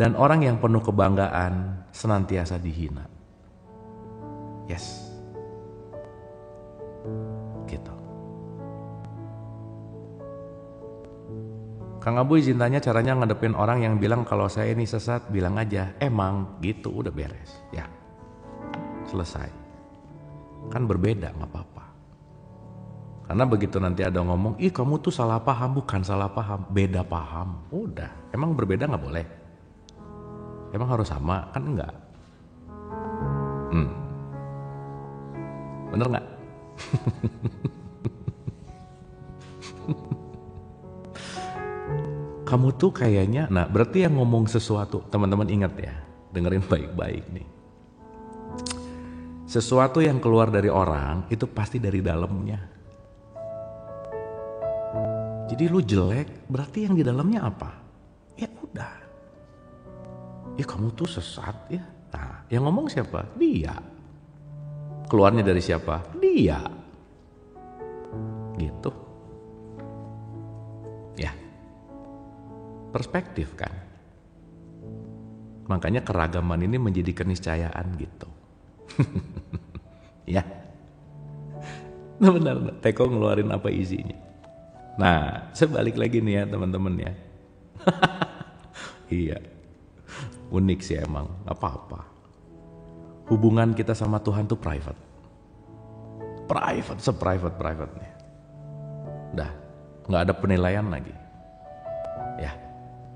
Dan orang yang penuh kebanggaan senantiasa dihina. Yes. Gitu. Kang Abu izin tanya caranya ngadepin orang yang bilang kalau saya ini sesat, bilang aja emang gitu, udah beres ya. selesai. Kan berbeda, nggak apa-apa. Karena begitu nanti ada ngomong, ih kamu tuh salah paham, bukan salah paham, beda paham. Udah, emang berbeda nggak boleh? Emang harus sama? Kan enggak. Bener nggak? Kamu tuh kayaknya, nah berarti yang ngomong sesuatu, teman-teman ingat ya, dengerin baik-baik nih. Sesuatu yang keluar dari orang itu pasti dari dalamnya. Jadi lu jelek, berarti yang di dalamnya apa? Ya udah. Ya kamu tuh sesat ya. Nah, yang ngomong siapa? Dia. Keluarnya dari siapa? Dia. Gitu. Ya. Perspektif kan. Makanya keragaman ini menjadi keniscayaan gitu. Ya. Nah, benar. Teko ngeluarin apa isinya. Nah, sebalik lagi nih ya teman-teman ya. Iya. Unik sih emang, gak apa-apa. Hubungan kita sama Tuhan tuh private. Private, se-private-privatenya. Dah, gak ada penilaian lagi. Ya,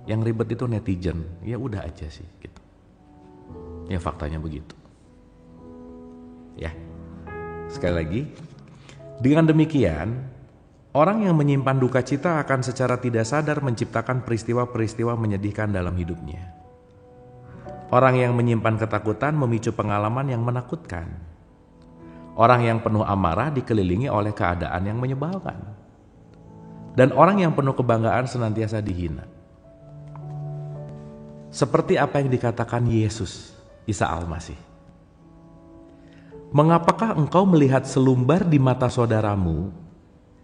yang ribet itu netizen. Ya udah aja sih gitu. Ya faktanya begitu. Ya, sekali lagi, dengan demikian, orang yang menyimpan duka cita akan secara tidak sadar menciptakan peristiwa-peristiwa menyedihkan dalam hidupnya. Orang yang menyimpan ketakutan memicu pengalaman yang menakutkan. Orang yang penuh amarah dikelilingi oleh keadaan yang menyebalkan. Dan orang yang penuh kebanggaan senantiasa dihina. Seperti apa yang dikatakan Yesus, Isa Al-Masih. Mengapakah engkau melihat selumbar di mata saudaramu,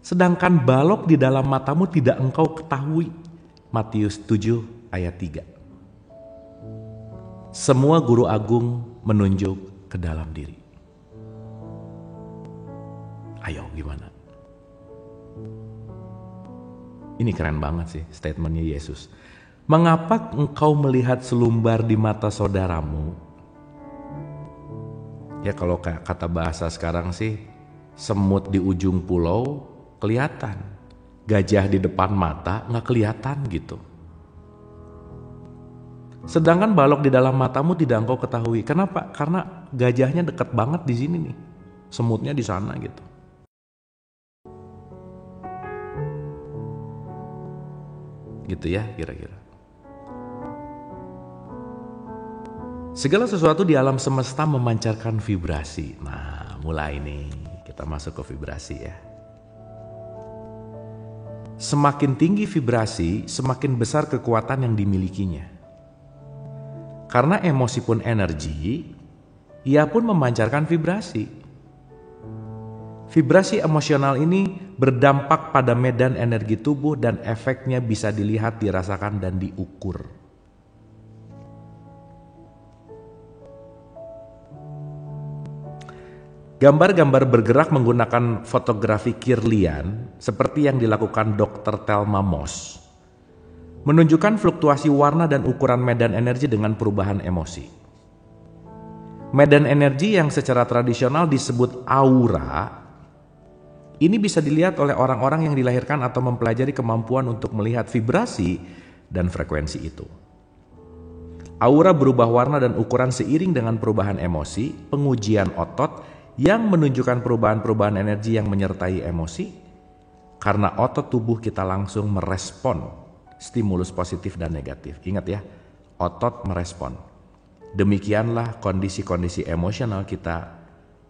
sedangkan balok di dalam matamu tidak engkau ketahui? Matius 7 ayat 3. Semua guru agung menunjuk ke dalam diri. Ayo gimana? Ini keren banget sih statementnya Yesus. Mengapa engkau melihat selumbar di mata saudaramu? Ya kalau kata bahasa sekarang sih, semut di ujung pulau kelihatan. Gajah di depan mata nggak kelihatan gitu. Sedangkan balok di dalam matamu tidak engkau ketahui. Kenapa? Karena gajahnya dekat banget di sini nih. Semutnya di sana gitu. Gitu ya kira-kira. Segala sesuatu di alam semesta memancarkan vibrasi. Nah, mulai nih kita masuk ke vibrasi ya. Semakin tinggi vibrasi, semakin besar kekuatan yang dimilikinya. Karena emosi pun energi, ia pun memancarkan vibrasi. Vibrasi emosional ini berdampak pada medan energi tubuh dan efeknya bisa dilihat, dirasakan, dan diukur. Gambar-gambar bergerak menggunakan fotografi Kirlian seperti yang dilakukan Dr. Thelma Moss menunjukkan fluktuasi warna dan ukuran medan energi dengan perubahan emosi. Medan energi yang secara tradisional disebut aura, ini bisa dilihat oleh orang-orang yang dilahirkan atau mempelajari kemampuan untuk melihat vibrasi dan frekuensi itu. Aura berubah warna dan ukuran seiring dengan perubahan emosi, pengujian otot yang menunjukkan perubahan-perubahan energi yang menyertai emosi, karena otot tubuh kita langsung merespon stimulus positif dan negatif. Ingat ya, otot merespon. Demikianlah kondisi-kondisi emosional kita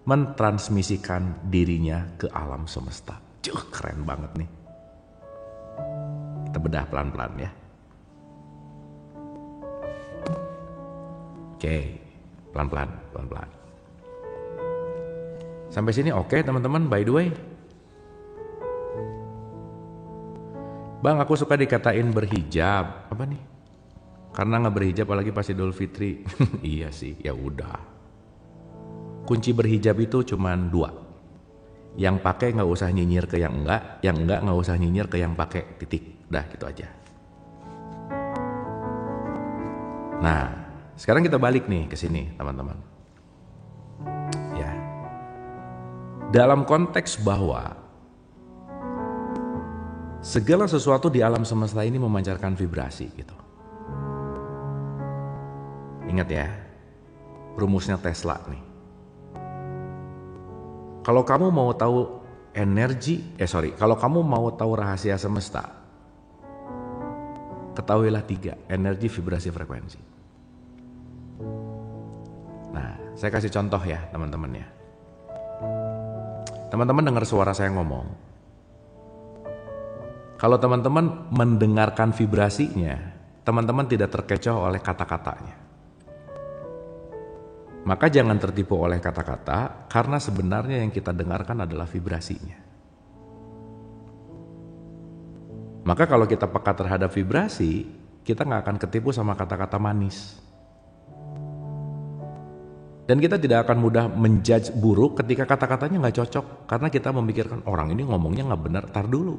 mentransmisikan dirinya ke alam semesta. Keren banget nih. Kita bedah pelan-pelan ya. Oke, pelan-pelan. Sampai sini oke teman-teman, by the way. Bang, aku suka dikatain berhijab. Apa nih? Karena nggak berhijab apalagi pas Idul Fitri. Iya sih, ya udah. Kunci berhijab itu cuman 2. Yang pakai nggak usah nyinyir ke yang enggak nggak usah nyinyir ke yang pakai, titik. Udah gitu aja. Nah, sekarang kita balik nih ke sini, teman-teman. dalam konteks bahwa segala sesuatu di alam semesta ini memancarkan vibrasi gitu. Ingat ya, rumusnya Tesla nih. Kalau kamu mau tahu kalau kamu mau tahu rahasia semesta, ketahuilah 3, energi, vibrasi, frekuensi. Nah, saya kasih contoh ya teman-teman ya. Teman-teman dengar suara saya ngomong. Kalau teman-teman mendengarkan vibrasinya, teman-teman tidak terkecoh oleh kata-katanya. Maka jangan tertipu oleh kata-kata, karena sebenarnya yang kita dengarkan adalah vibrasinya. Maka kalau kita peka terhadap vibrasi, kita nggak akan ketipu sama kata-kata manis. Dan kita tidak akan mudah menjudge buruk ketika kata-katanya nggak cocok, karena kita memikirkan orang ini ngomongnya nggak benar, tar dulu.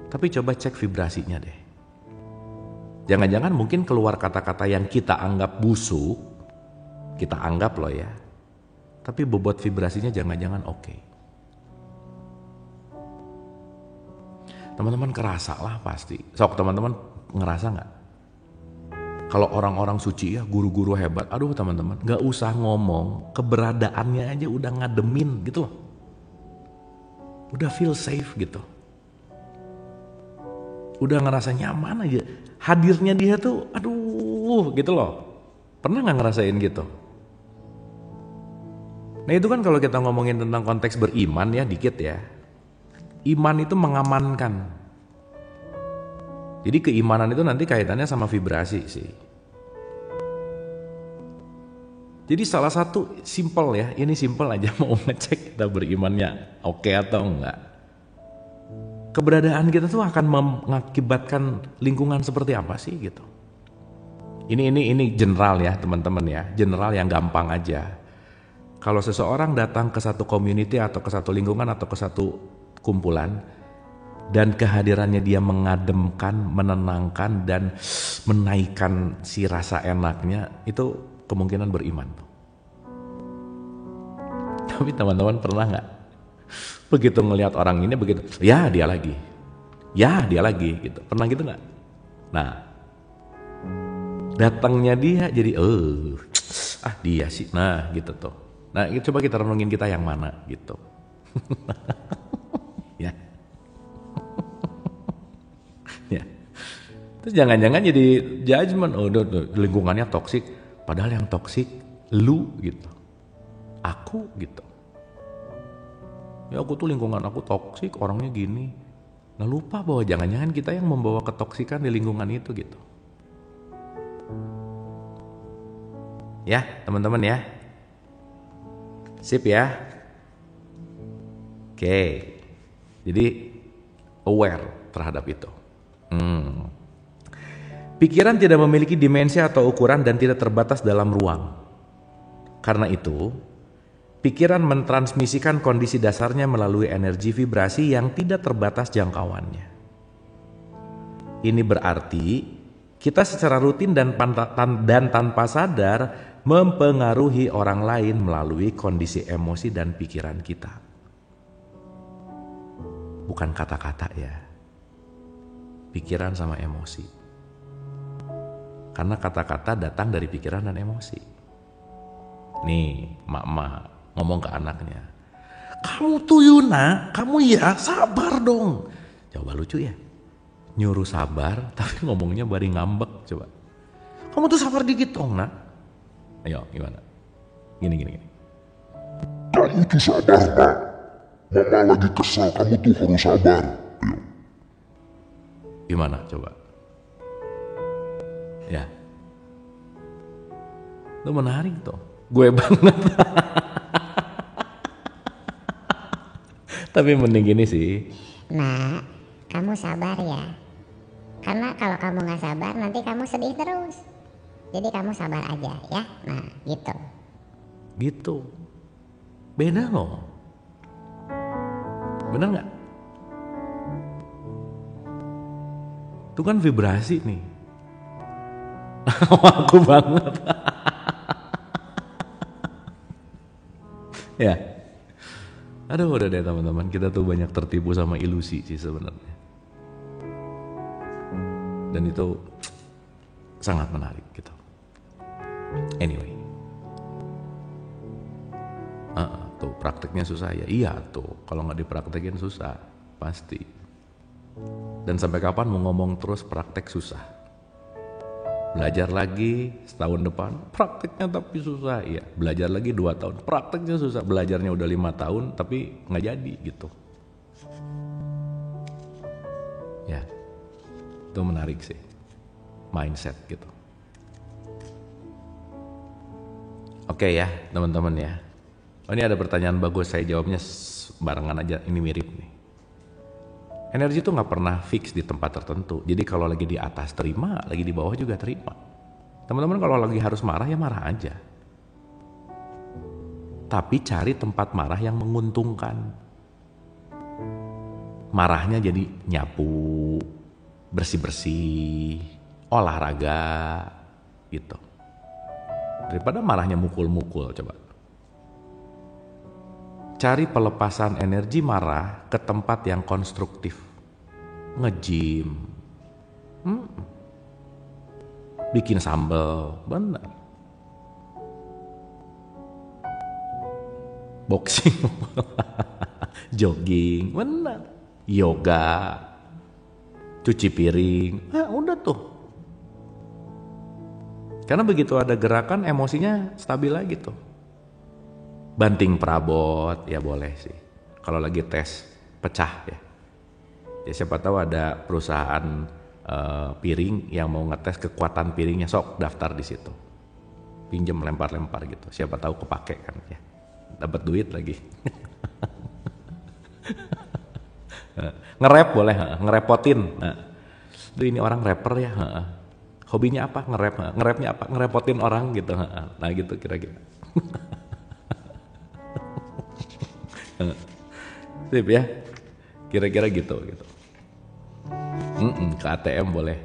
Tapi coba cek vibrasinya deh. Jangan-jangan mungkin keluar kata-kata yang kita anggap busuk, kita anggap loh ya, tapi bobot vibrasinya jangan-jangan oke. Teman-teman kerasa lah pasti. Sok teman-teman ngerasa nggak? Kalau orang-orang suci ya, guru-guru hebat, aduh teman-teman, nggak usah ngomong, keberadaannya aja udah ngademin gitu loh. Udah feel safe gitu. Udah ngerasa nyaman aja. Hadirnya dia tuh, aduh gitu loh. Pernah nggak ngerasain gitu? Nah itu kan kalau kita ngomongin tentang konteks beriman ya, dikit ya. Iman itu mengamankan. Jadi keimanan itu nanti kaitannya sama vibrasi sih. Jadi salah satu simple ya, ini simple aja mau ngecek kita berimannya oke atau enggak. Keberadaan kita tuh akan mengakibatkan lingkungan seperti apa sih gitu. Ini general ya teman-teman ya, general yang gampang aja. Kalau seseorang datang ke satu community atau ke satu lingkungan atau ke satu kumpulan dan kehadirannya dia mengademkan, menenangkan dan menaikkan si rasa enaknya, itu kemungkinan beriman tuh. Tapi teman-teman pernah nggak begitu ngelihat orang ini begitu, ya dia lagi gitu, pernah gitu nggak? Nah datangnya dia jadi dia sih, nah gitu tuh. Nah coba kita renungin kita yang mana gitu. Ya. Ya. Terus jangan-jangan jadi judgement, lingkungannya toksik, padahal yang toksik lu gitu. Aku gitu. Ya aku tuh lingkungan aku toksik, orangnya gini. Nah lupa bahwa jangan-jangan kita yang membawa ketoksikan di lingkungan itu gitu. Ya teman-teman ya. Sip ya. Oke. Jadi aware terhadap itu. Pikiran tidak memiliki dimensi atau ukuran dan tidak terbatas dalam ruang. Karena itu, pikiran mentransmisikan kondisi dasarnya melalui energi vibrasi yang tidak terbatas jangkauannya. Ini berarti kita secara rutin dan tanpa sadar mempengaruhi orang lain melalui kondisi emosi dan pikiran kita. Bukan kata-kata ya, pikiran sama emosi. Karena kata-kata datang dari pikiran dan emosi. Nih, mak-mak ngomong ke anaknya, kamu tuh Yuna, kamu ya sabar dong. Coba lucu ya, nyuruh sabar tapi ngomongnya bari ngambek. Coba, kamu tuh sabar dikit dong nak. Ayo gimana? Gini. Kamu tuh sabar nak, mama lagi kesel, kamu tuh harus sabar. Ayo. Gimana coba? Ya, itu menarik tuh, gue banget. Tapi mending gini sih. Nak, kamu sabar ya. Karena kalau kamu gak sabar nanti kamu sedih terus. Jadi kamu sabar aja ya. Nah gitu. Gitu. Beda loh. Bener gak? Itu kan vibrasi nih. Aku banget. Ya. Aduh udah deh teman-teman, kita tuh banyak tertipu sama ilusi sih sebenarnya. Dan itu sangat menarik gitu. Anyway. Tuh prakteknya susah ya. Iya tuh, kalau nggak dipraktekin susah, pasti. Dan sampai kapan mau ngomong terus praktek susah? Belajar lagi setahun depan, prakteknya tapi susah. Iya, belajar lagi 2 tahun, prakteknya susah. Belajarnya udah 5 tahun, tapi nggak jadi gitu. Ya, itu menarik sih, mindset gitu. Oke ya, teman-teman ya. Oh, ini ada pertanyaan bagus, saya jawabnya barengan aja, ini mirip nih. Energi itu nggak pernah fix di tempat tertentu. Jadi kalau lagi di atas terima, lagi di bawah juga terima. Teman-teman kalau lagi harus marah ya marah aja. Tapi cari tempat marah yang menguntungkan. Marahnya jadi nyapu, bersih-bersih, olahraga, gitu. Daripada marahnya mukul-mukul, coba. Cari pelepasan energi marah ke tempat yang konstruktif. Nge-gym. Bikin sambal, benar. Boxing. Jogging, benar. Yoga. Cuci piring. Udah tuh. Karena begitu ada gerakan, emosinya stabil lagi tuh. Banting perabot, ya boleh sih. Kalau lagi tes pecah ya. Ya siapa tahu ada perusahaan piring yang mau ngetes kekuatan piringnya, sok daftar di situ. Pinjem lempar-lempar gitu. Siapa tahu kepake kan ya. Dapat duit lagi. Nge-rap boleh, ngerepotin. Duh, ini orang rapper ya. Hobinya apa? Nge-rap. Nge-rapnya apa? Ngerepotin orang gitu. Nah gitu kira-kira. Sip ya, kira-kira gitu. Ke ATM boleh.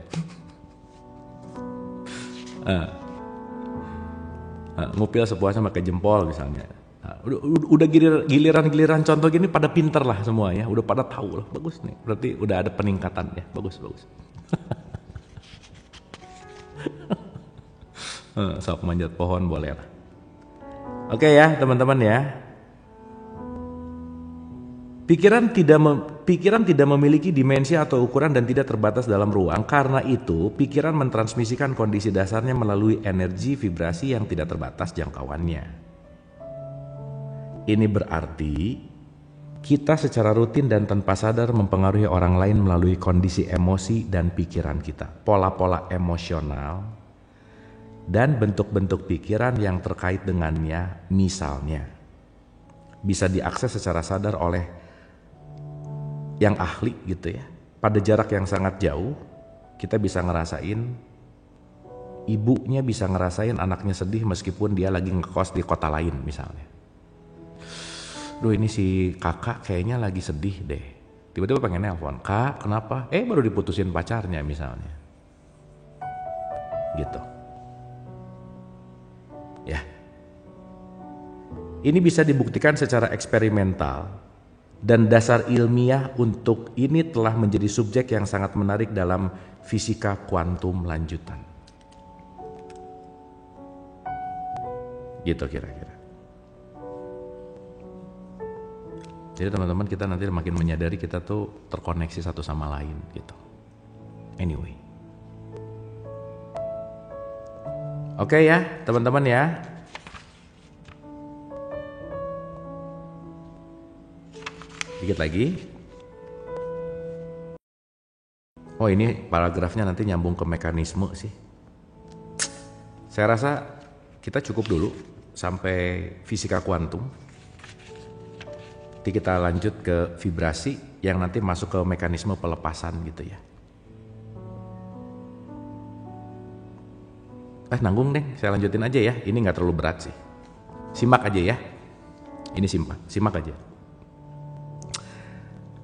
Ngupil sepuasnya pakai jempol misalnya. Udah giliran contoh gini pada pinter lah semua ya, udah pada tahu lah, bagus nih. Berarti udah ada peningkatan ya, bagus. Sok manjat pohon boleh lah. Oke ya teman-teman ya. Pikiran tidak memiliki dimensi atau ukuran dan tidak terbatas dalam ruang. Karena itu, pikiran mentransmisikan kondisi dasarnya melalui energi vibrasi yang tidak terbatas jangkauannya. Ini berarti kita secara rutin dan tanpa sadar mempengaruhi orang lain melalui kondisi emosi dan pikiran kita. Pola-pola emosional dan bentuk-bentuk pikiran yang terkait dengannya, misalnya bisa diakses secara sadar oleh yang ahli gitu ya. Pada jarak yang sangat jauh, kita bisa ngerasain, ibunya bisa ngerasain anaknya sedih meskipun dia lagi ngekos di kota lain misalnya. Duh, ini si kakak kayaknya lagi sedih deh. Tiba-tiba pengen nelpon, "Kak, kenapa?" Baru diputusin pacarnya misalnya. Gitu. Ya. Ini bisa dibuktikan secara eksperimental. Dan dasar ilmiah untuk ini telah menjadi subjek yang sangat menarik dalam fisika kuantum lanjutan. Gitu kira-kira. Jadi teman-teman, kita nanti makin menyadari kita tuh terkoneksi satu sama lain gitu. Anyway. Oke ya teman-teman ya. Dikit lagi. Oh, ini paragrafnya nanti nyambung ke mekanisme sih. Saya rasa kita cukup dulu sampai fisika kuantum. Nanti kita lanjut ke vibrasi yang nanti masuk ke mekanisme pelepasan gitu ya. Nanggung deh, saya lanjutin aja ya. Ini nggak terlalu berat sih. Simak aja ya. Ini simak aja.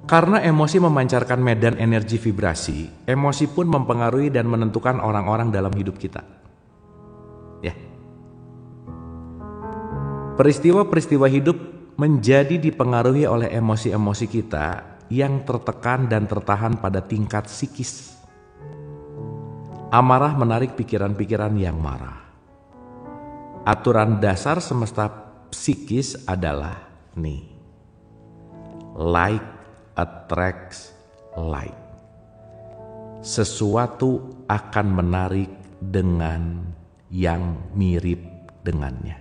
Karena emosi memancarkan medan energi vibrasi, emosi pun mempengaruhi dan menentukan orang-orang dalam hidup kita. Ya. Peristiwa-peristiwa hidup menjadi dipengaruhi oleh emosi-emosi kita yang tertekan dan tertahan pada tingkat psikis. Amarah menarik pikiran-pikiran yang marah. Aturan dasar semesta psikis adalah nih. Like attracts like. Sesuatu akan menarik dengan yang mirip dengannya.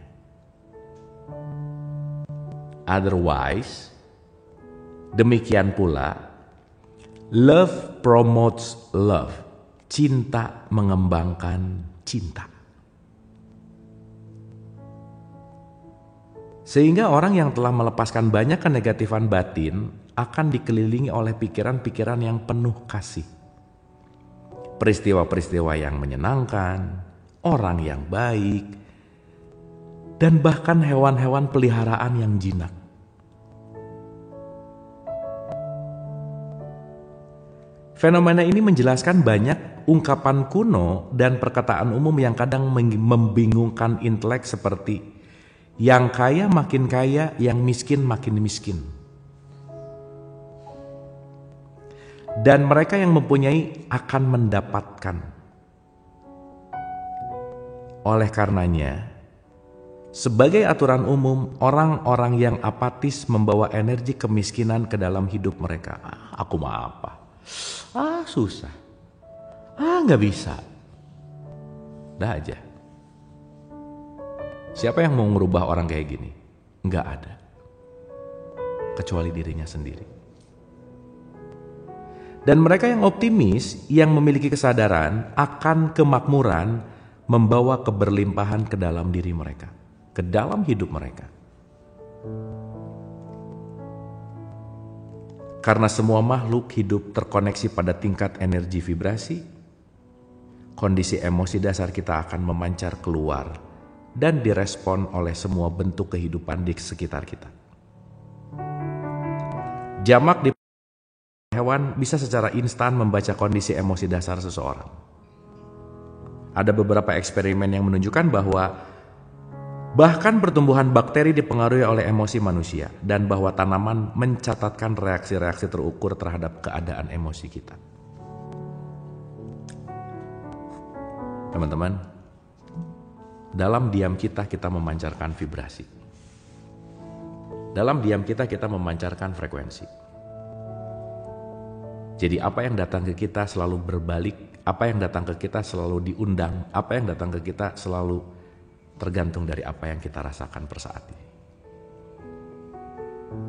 Otherwise, demikian pula, love promotes love. Cinta mengembangkan cinta. Sehingga orang yang telah melepaskan banyak kenegatifan batin akan dikelilingi oleh pikiran-pikiran yang penuh kasih. Peristiwa-peristiwa yang menyenangkan, orang yang baik, dan bahkan hewan-hewan peliharaan yang jinak. Fenomena ini menjelaskan banyak ungkapan kuno dan perkataan umum yang kadang membingungkan intelek seperti yang kaya makin kaya, yang miskin makin miskin. Dan mereka yang mempunyai akan mendapatkan. Oleh karenanya, sebagai aturan umum, orang-orang yang apatis membawa energi kemiskinan ke dalam hidup mereka. Aku mah apa? Susah. Nggak bisa. Dah aja. Siapa yang mau merubah orang kayak gini? Nggak ada. Kecuali dirinya sendiri. Dan mereka yang optimis, yang memiliki kesadaran akan kemakmuran, membawa keberlimpahan ke dalam diri mereka, ke dalam hidup mereka. Karena semua makhluk hidup terkoneksi pada tingkat energi vibrasi, kondisi emosi dasar kita akan memancar keluar dan direspon oleh semua bentuk kehidupan di sekitar kita. Jamak di hewan bisa secara instan membaca kondisi emosi dasar seseorang. Ada beberapa eksperimen yang menunjukkan bahwa bahkan pertumbuhan bakteri dipengaruhi oleh emosi manusia dan bahwa tanaman mencatatkan reaksi-reaksi terukur terhadap keadaan emosi kita. Teman-teman, dalam diam kita memancarkan vibrasi. Dalam diam kita memancarkan frekuensi. Jadi apa yang datang ke kita selalu berbalik, apa yang datang ke kita selalu diundang, apa yang datang ke kita selalu tergantung dari apa yang kita rasakan per saat ini.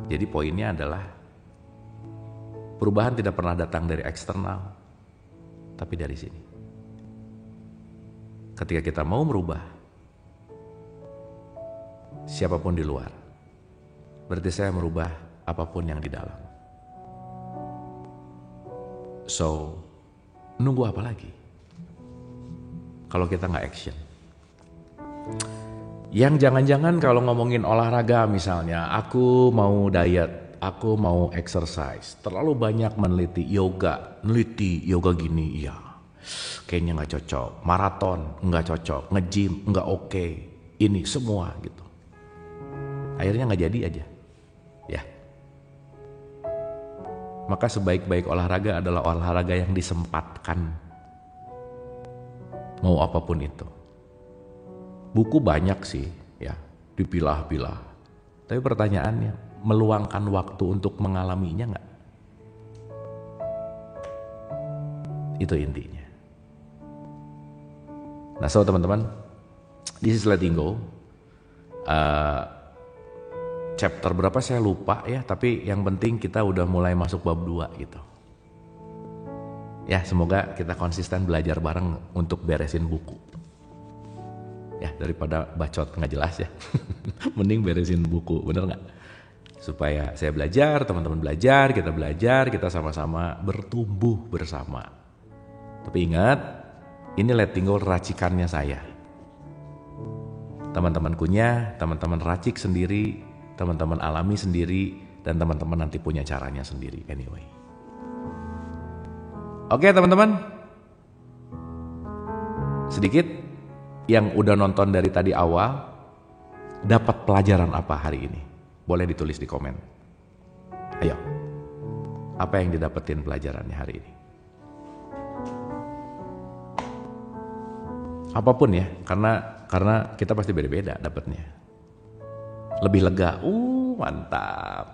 Jadi poinnya adalah perubahan tidak pernah datang dari eksternal, tapi dari sini. Ketika kita mau merubah siapapun di luar, berarti saya merubah apapun yang di dalam. So, nunggu apa lagi? Kalau kita nggak action. Yang jangan-jangan kalau ngomongin olahraga misalnya, aku mau diet, aku mau exercise, terlalu banyak meneliti yoga gini, iya, kayaknya nggak cocok, maraton nggak cocok, nge-gym nggak oke, ini semua gitu. Akhirnya nggak jadi aja, ya. Maka sebaik-baik olahraga adalah olahraga yang disempatkan, mau apapun itu. Buku banyak sih, ya, dipilah-pilah. Tapi pertanyaannya, meluangkan waktu untuk mengalaminya nggak? Itu intinya. Nah, so teman-teman, this is letting go. Chapter berapa saya lupa ya, tapi yang penting kita udah mulai masuk bab 2 gitu. Ya, semoga kita konsisten belajar bareng untuk beresin buku. Ya, daripada bacot nggak jelas ya. Mending beresin buku, bener nggak? Supaya saya belajar, teman-teman belajar, kita sama-sama bertumbuh bersama. Tapi ingat, ini letting go racikannya saya. Teman-teman kunyah, teman-teman racik sendiri, teman-teman alami sendiri, dan teman-teman nanti punya caranya sendiri anyway. Oke teman-teman, sedikit yang udah nonton dari tadi awal, dapat pelajaran apa hari ini? Boleh ditulis di komen. Ayo, apa yang didapetin pelajarannya hari ini? Apapun ya, karena kita pasti beda-beda dapatnya. Lebih lega, mantap.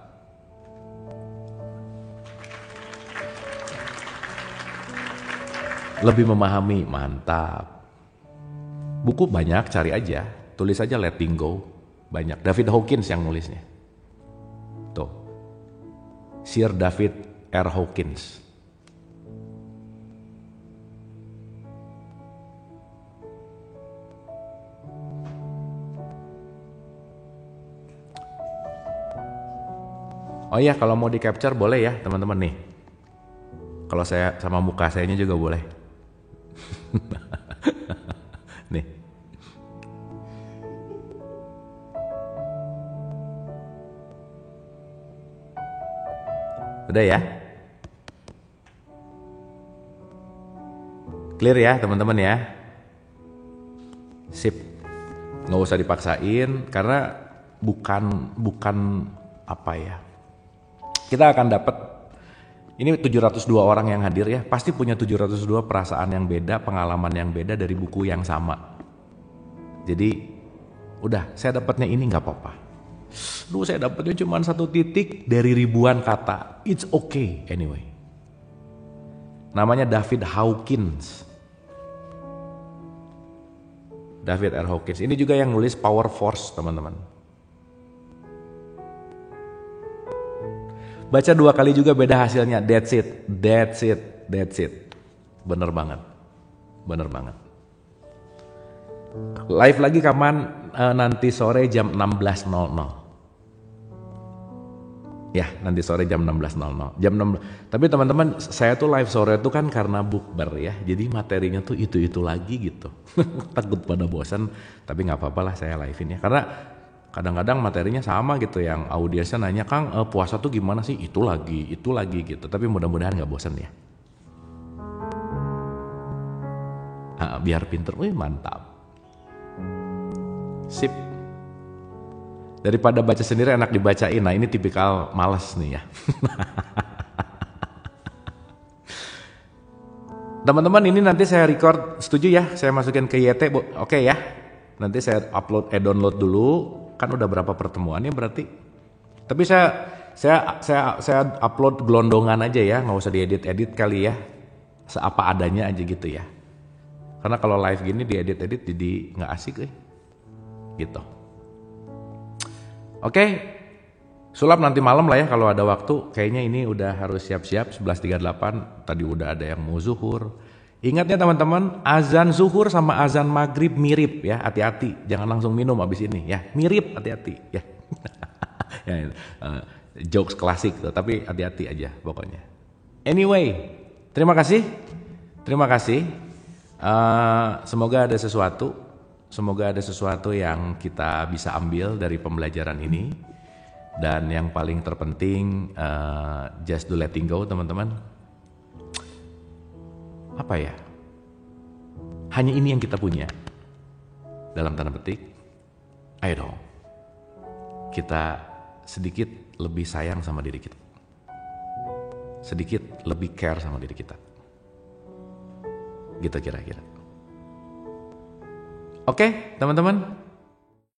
Lebih memahami, mantap. Buku banyak, cari aja, tulis aja Letting Go, banyak. David Hawkins yang nulisnya. Tuh, Sir David R. Hawkins. Oh iya, kalau mau di capture boleh ya teman-teman nih. Kalau saya sama muka sayanya juga boleh. Nih. Udah ya? Clear ya teman-teman ya? Sip. Nggak usah dipaksain karena bukan apa ya. Kita akan dapat, ini 702 orang yang hadir ya, pasti punya 702 perasaan yang beda, pengalaman yang beda dari buku yang sama. Jadi, udah, saya dapatnya ini nggak apa-apa. Duh, saya dapatnya cuma 1 titik dari ribuan kata. It's okay anyway. Namanya David Hawkins. David R. Hawkins. Ini juga yang nulis Power Force, teman-teman. Baca 2 kali juga beda hasilnya. That's it. Bener banget. Live lagi kapan? Nanti sore jam 16.00. Ya, nanti sore jam 16.00. Jam 16. Tapi teman-teman, saya tuh live sore itu kan karena bukber ya. Jadi materinya tuh itu lagi gitu. Takut pada bosan, tapi nggak apa-apa lah saya live-in ya. Karena kadang-kadang materinya sama gitu, yang audiensnya nanya, Kang puasa tuh gimana sih? Itu lagi gitu. Tapi mudah-mudahan nggak bosan ya. Biar pinter, mantap. Sip. Daripada baca sendiri enak dibacain. Nah ini tipikal malas nih ya. Teman-teman, ini nanti saya record, setuju ya? Saya masukin ke YT, oke ya? Nanti saya download dulu. Kan udah berapa pertemuannya berarti. Tapi saya upload gelondongan aja ya, nggak usah diedit kali ya, seapa adanya aja gitu ya. Karena kalau live gini diedit jadi nggak asik gitu. Oke, sulap nanti malam lah ya kalau ada waktu. Kayaknya ini udah harus siap-siap 11.38. Tadi udah ada yang mau zuhur. Ingatnya teman-teman, azan zuhur sama azan maghrib mirip ya, hati-hati, jangan langsung minum abis ini ya, mirip, hati-hati ya. Ya, jokes klasik tuh, tapi hati-hati aja pokoknya. Anyway, terima kasih. Semoga ada sesuatu yang kita bisa ambil dari pembelajaran ini. Dan yang paling terpenting, just do letting go teman-teman. Apa ya? Hanya ini yang kita punya. Dalam tanda petik, ayo dong. Kita sedikit lebih sayang sama diri kita. Sedikit lebih care sama diri kita. Gitu kira-kira. Oke, teman-teman.